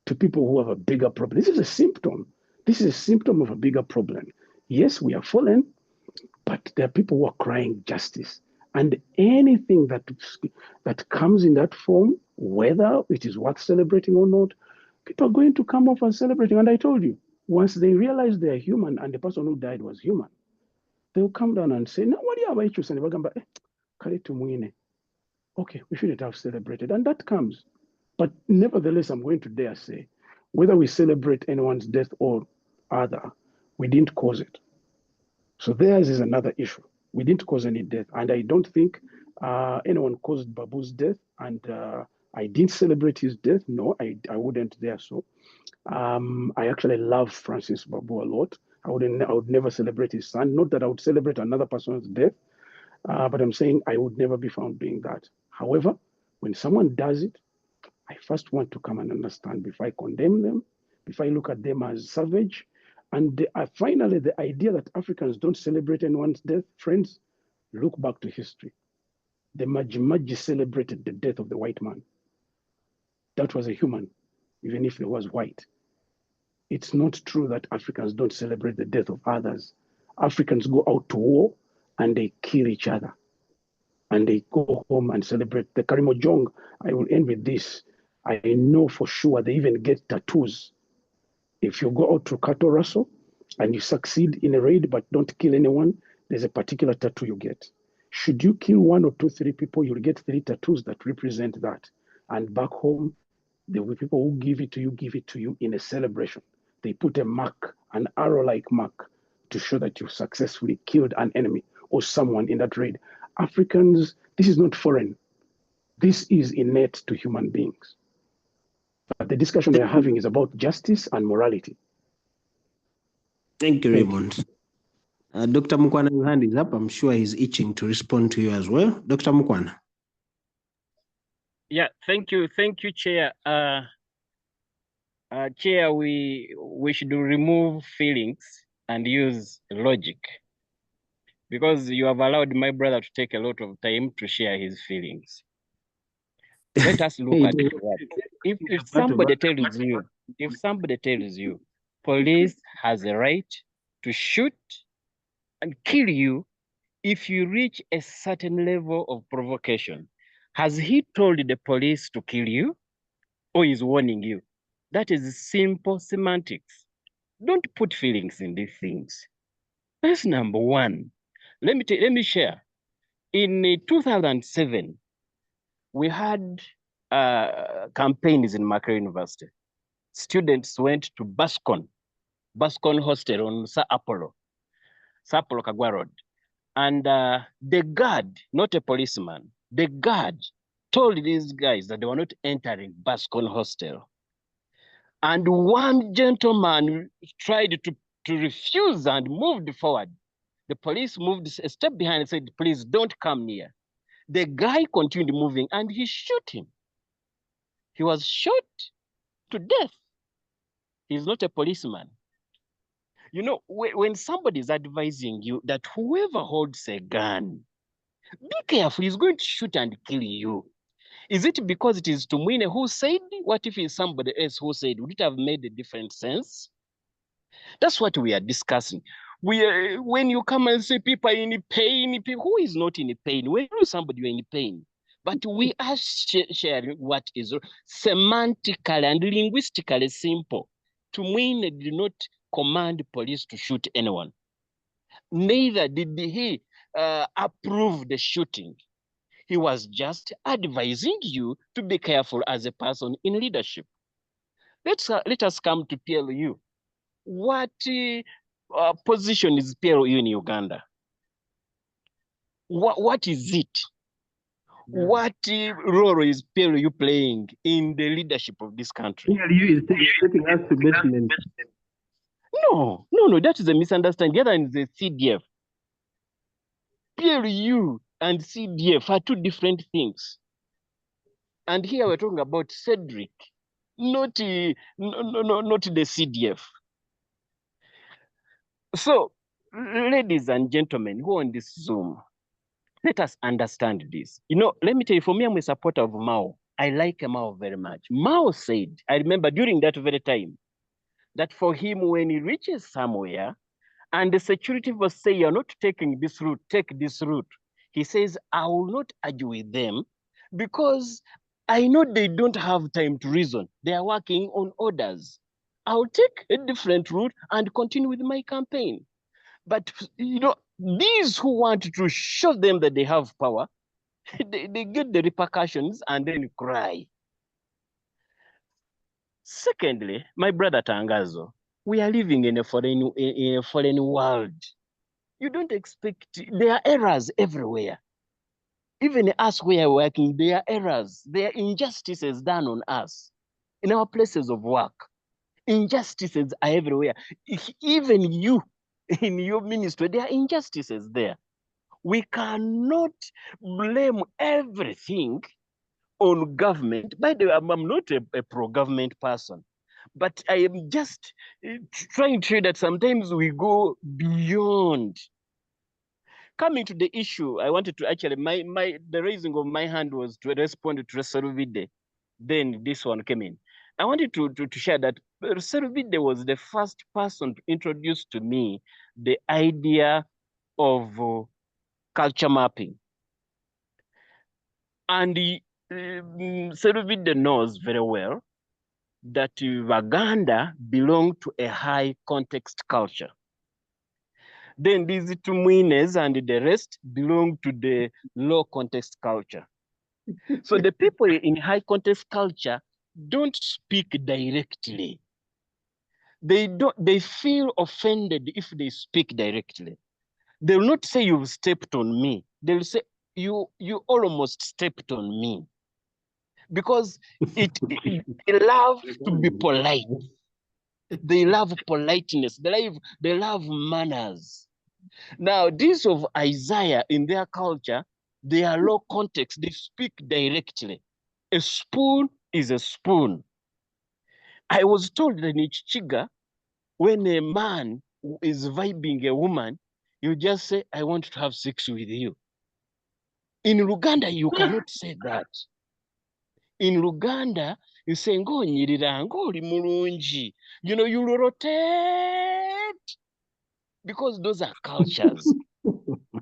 to people who have a bigger problem. This is a symptom. This is a symptom of a bigger problem. Yes, we are fallen, but there are people who are crying justice. And anything that comes in that form, whether it is worth celebrating or not, people are going to come off and celebrating. And I told you, once they realize they are human and the person who died was human, they will come down and say, no, what do you have issues? Okay, we shouldn't have celebrated. And that comes. But nevertheless, I'm going to dare say, whether we celebrate anyone's death or other, we didn't cause it. So theirs is another issue. We didn't cause any death. And I don't think anyone caused Babu's death. And I didn't celebrate his death. No, I wouldn't dare so. I actually love Francis Babu a lot. I would never celebrate his son. Not that I would celebrate another person's death, but I'm saying I would never be found doing that. However, when someone does it, I first want to come and understand before I condemn them, before I look at them as savage. And finally, the idea that Africans don't celebrate anyone's death, friends, look back to history. The Maji celebrated the death of the white man. That was a human, even if he was white. It's not true that Africans don't celebrate the death of others. Africans go out to war and they kill each other. And they go home and celebrate. The Karimojong, I will end with this. I know for sure they even get tattoos. If you go out to cattle rustle and you succeed in a raid but don't kill anyone, there's a particular tattoo you get. Should you kill 1 or 2, 3 people, you'll get 3 tattoos that represent that. And back home, the people who give it to you in a celebration. They put a mark, an arrow-like mark, to show that you successfully killed an enemy or someone in that raid. Africans, this is not foreign. This is innate to human beings. But the discussion we're having is about justice and morality. Thank you, Raymond. Dr. Mukwana, your hand is up. I'm sure he's itching to respond to you as well. Dr. Mukwana. Yeah, thank you, Chair. Chair, we should remove feelings and use logic, because you have allowed my brother to take a lot of time to share his feelings. Let us look at what. If somebody tells you, police has a right to shoot and kill you if you reach a certain level of provocation, has he told the police to kill you, or is warning you? That is simple semantics. Don't put feelings in these things. That's number one. Let me share. In 2007, we had campaigns in Makerere University. Students went to Bascon Hostel on Sir Apollo Kagwa Road. And the guard, not a policeman, the guard told these guys that they were not entering Bascon Hostel. And one gentleman tried to refuse and moved forward. The police moved a step behind and said, please don't come near. The guy continued moving and he shot him. He was shot to death. He's not a policeman. You know, when somebody is advising you that whoever holds a gun, be careful, he's going to shoot and kill you. Is it because it is Tumwine who said? What if it's somebody else who said? Would it have made a different sense? That's what we are discussing. When you come and say people are in pain, who is not in pain? When you somebody you're in pain. But we are sharing what is semantically and linguistically simple. Tumwine did not command police to shoot anyone. Neither did he approve the shooting. He was just advising you to be careful as a person in leadership. Let us come to PLU. What position is PLU in Uganda? What is it? What role is PLU playing in the leadership of this country? PLU is taking us to basement. No, that is a misunderstanding. The other is the CDF. PLU and CDF are two different things. And here we're talking about Cedric, not the CDF. So, ladies and gentlemen who are on this Zoom, let us understand this. You know, let me tell you, for me, I'm a supporter of Mao. I like Mao very much. Mao said, I remember during that very time, that for him, when he reaches somewhere, and the security will say, you're not taking this route, take this route. He says, I will not argue with them because I know they don't have time to reason. They are working on orders. I'll take a different route and continue with my campaign. But, you know, these who want to show them that they have power, they get the repercussions and then cry. Secondly, my brother Tangazo, we are living in a foreign world. You don't expect, there are errors everywhere. Even us where we're working, there are errors. There are injustices done on us in our places of work. Injustices are everywhere. Even you, in your ministry, there are injustices there. We cannot blame everything on government. By the way, I'm not a pro-government person, but I am just trying to say that sometimes we go beyond. Coming to the issue, I wanted to actually, the raising of my hand was to respond to Seruvide. Then this one came in. I wanted to share that Seruvide was the first person to introduce to me the idea of culture mapping. And Seruvide knows very well that Uganda belonged to a high context culture. Then these Tumwines and the rest belong to the low context culture. So the people in high context culture don't speak directly. They feel offended if they speak directly. They will not say you've stepped on me. They will say you almost stepped on me. Because they love to be polite. They love politeness. They love manners. Now, these of Isaiah in their culture, they are low context. They speak directly. A spoon is a spoon. I was told that in Chiga, when a man is vibing a woman, you just say, I want to have sex with you. In Uganda, you cannot say that. In Uganda, you say, ngo nyirira, ngo oli mulungi. You know, you rotate. Because those are cultures.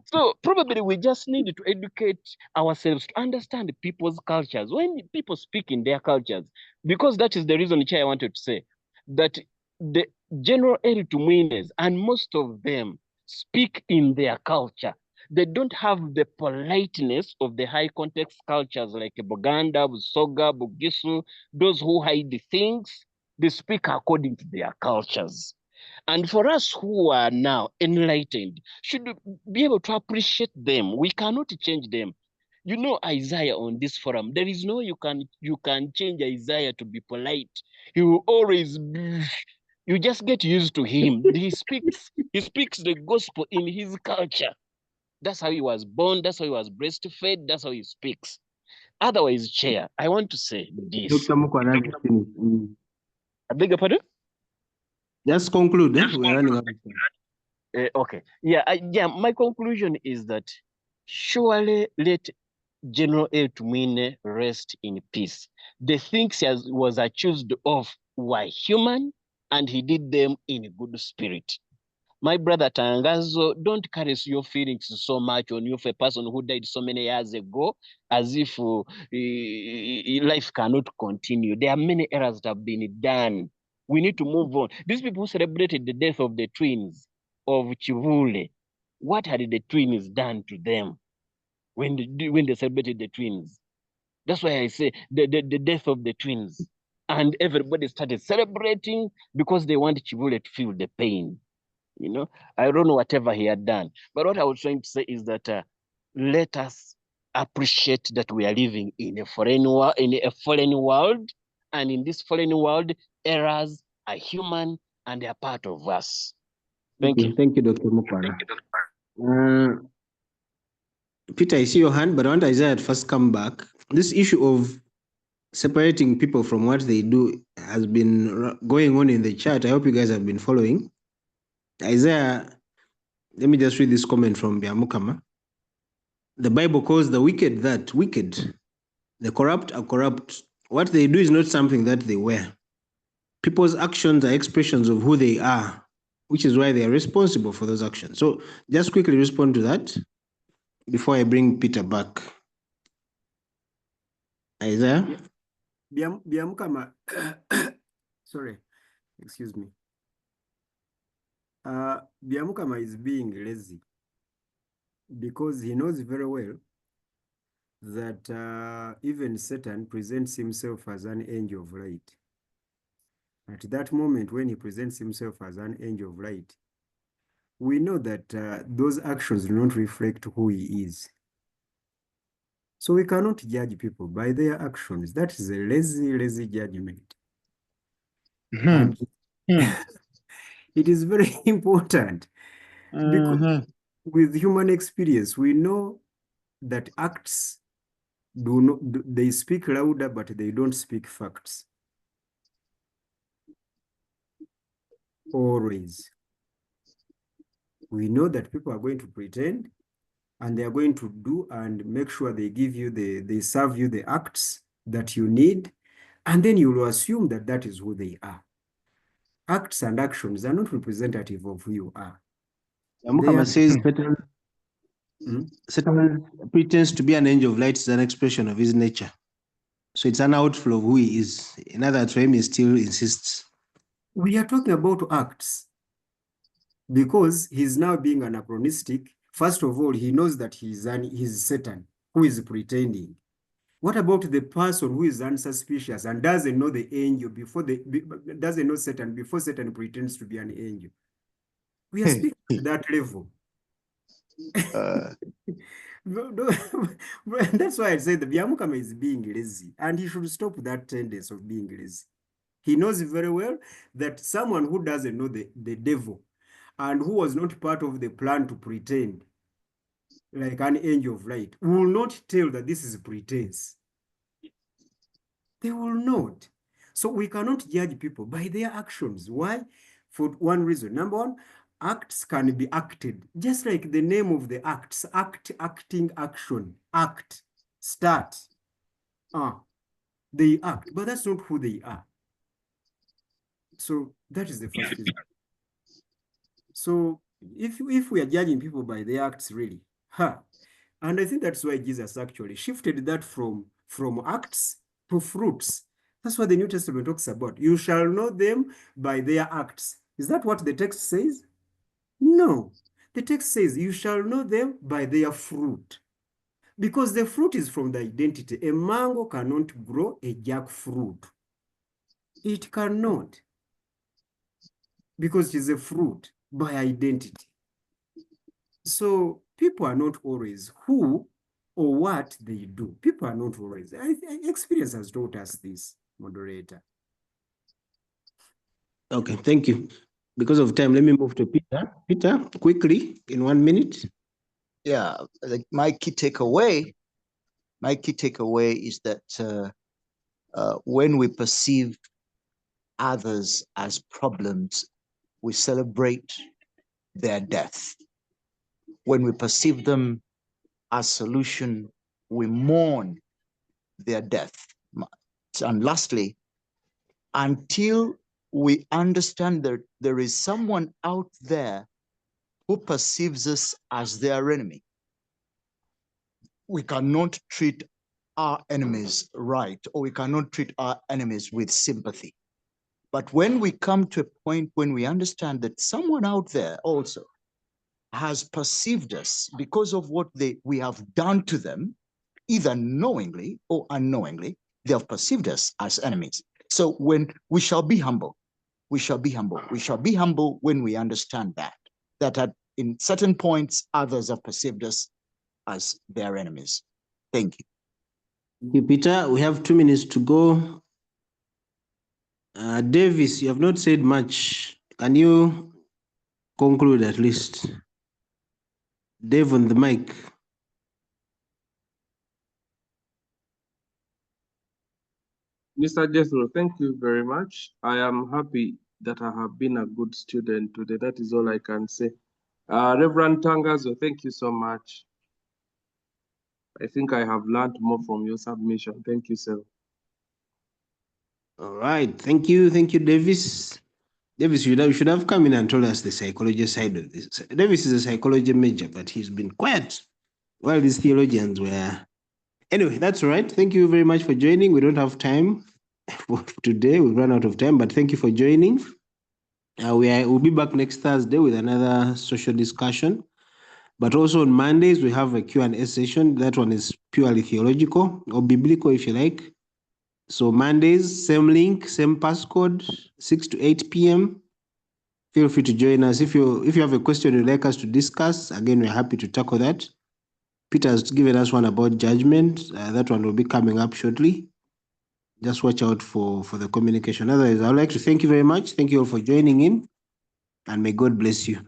So probably we just need to educate ourselves to understand people's cultures. When people speak in their cultures, because that is the reason which I wanted to say, that the general Tumwines and most of them speak in their culture. They don't have the politeness of the high context cultures like Buganda, Busoga, Bugisu, those who hide the things. They speak according to their cultures. And for us who are now enlightened, should be able to appreciate them. We cannot change them. You know Isaiah on this forum. There is no you can change Isaiah to be polite. He will always be, you just get used to him. He speaks the gospel in his culture. That's how he was born, that's how he was breastfed, that's how he speaks. Otherwise, Chair, I want to say this. Dr. Mukwana, I beg your pardon? Just conclude. We're running out of time. Okay. Yeah, my conclusion is that surely let General A. Tumine rest in peace. The things he was accused of were human, and he did them in a good spirit. My brother Tangazo, don't carry your feelings so much on you for a person who died so many years ago, as if life cannot continue. There are many errors that have been done. We need to move on. These people who celebrated the death of the twins of Chivule, what had the twins done to them when they celebrated the twins? That's why I say the death of the twins. And everybody started celebrating because they want Chivule to feel the pain. You know, I don't know whatever he had done. But what I was trying to say is that let us appreciate that we are living in a fallen world, and in this fallen world, errors are human and they are part of us. Thank you. Thank you, Dr. Mukwana. Peter, I see your hand, but I want Isaiah to first come back. This issue of separating people from what they do has been going on in the chat. I hope you guys have been following. Isaiah, let me just read this comment from Biamukama. The Bible calls the wicked that wicked. The corrupt are corrupt. What they do is not something that they were. People's actions are expressions of who they are, which is why they are responsible for those actions. So just quickly respond to that before I bring Peter back. Isaiah? Biamukama, sorry, excuse me. Biamukama is being lazy because he knows very well that even Satan presents himself as an angel of light. At that moment when he presents himself as an angel of light, we know that those actions do not reflect who he is. So we cannot judge people by their actions. That is a lazy judgment. And it is very important because with human experience, we know that acts they speak louder, but they don't speak facts. Always. We know that people are going to pretend and they are going to do and make sure they give you they serve you the acts that you need, and then you will assume that that is who they are. Acts and actions are not representative of who you are. Biamukama says Satan pretends to be an angel of light is an expression of his nature. So it's an outflow of who he is. In other words, he still insists. We are talking about acts because he's now being anachronistic. First of all, he knows that he's Satan who is pretending. What about the person who is unsuspicious and doesn't know the angel doesn't know Satan before Satan pretends to be an angel? We are speaking at that level. That's why I say the Biamukama is being lazy, and he should stop that tendency of being lazy. He knows very well that someone who doesn't know the devil and who was not part of the plan to pretend like an angel of light will not tell that this is pretense. They will not. So we cannot judge people by their actions. Why? For one reason. Number one, acts can be acted. Just like the name of the acts, act, acting, action, act, start. They act, but that's not who they are. So that is the first reason. So if we are judging people by their acts, really, and I think that's why Jesus actually shifted that from acts to fruits. That's what the New Testament talks about. You shall know them by their acts. Is that what the text says? No. The text says you shall know them by their fruit. Because the fruit is from the identity. A mango cannot grow a jackfruit. It cannot. because it is a fruit by identity. So people are not always who or what they do. People are not always. Experience has taught us this, moderator. Okay, thank you. Because of time, let me move to Peter. Peter, quickly, in 1 minute. Yeah, my key takeaway is that when we perceive others as problems, we celebrate their death. When we perceive them as solution, we mourn their death. And lastly, until we understand that there is someone out there who perceives us as their enemy, we cannot treat our enemies right, or we cannot treat our enemies with sympathy. But when we come to a point when we understand that someone out there also has perceived us because of what we have done to them, either knowingly or unknowingly, they have perceived us as enemies. So when we shall be humble, we shall be humble. We shall be humble when we understand that in certain points, others have perceived us as their enemies. Thank you. Thank you, Peter. We have 2 minutes to go. Davis, you have not said much. Can you conclude at least? Dave on the mic. Mr. Jethro, thank you very much. I am happy that I have been a good student today. That is all I can say. Reverend Tangazo, thank you so much. I think I have learned more from your submission. Thank you, sir. All right. Thank you. Thank you, Davis. Davis, you should have come in and told us the psychology side of this. Davis is a psychology major, but he's been quiet while these theologians were. Anyway, that's all right. Thank you very much for joining. We don't have time for today. We've run out of time, but thank you for joining. We'll be back next Thursday with another social discussion. But also on Mondays, we have a Q&A session. That one is purely theological or biblical, if you like. So Mondays, same link, same passcode, 6 to 8 p.m. Feel free to join us. If you have a question you'd like us to discuss, again, we're happy to tackle that. Peter has given us one about judgment. That one will be coming up shortly. Just watch out for the communication. Otherwise, I would like to thank you very much. Thank you all for joining in, and may God bless you.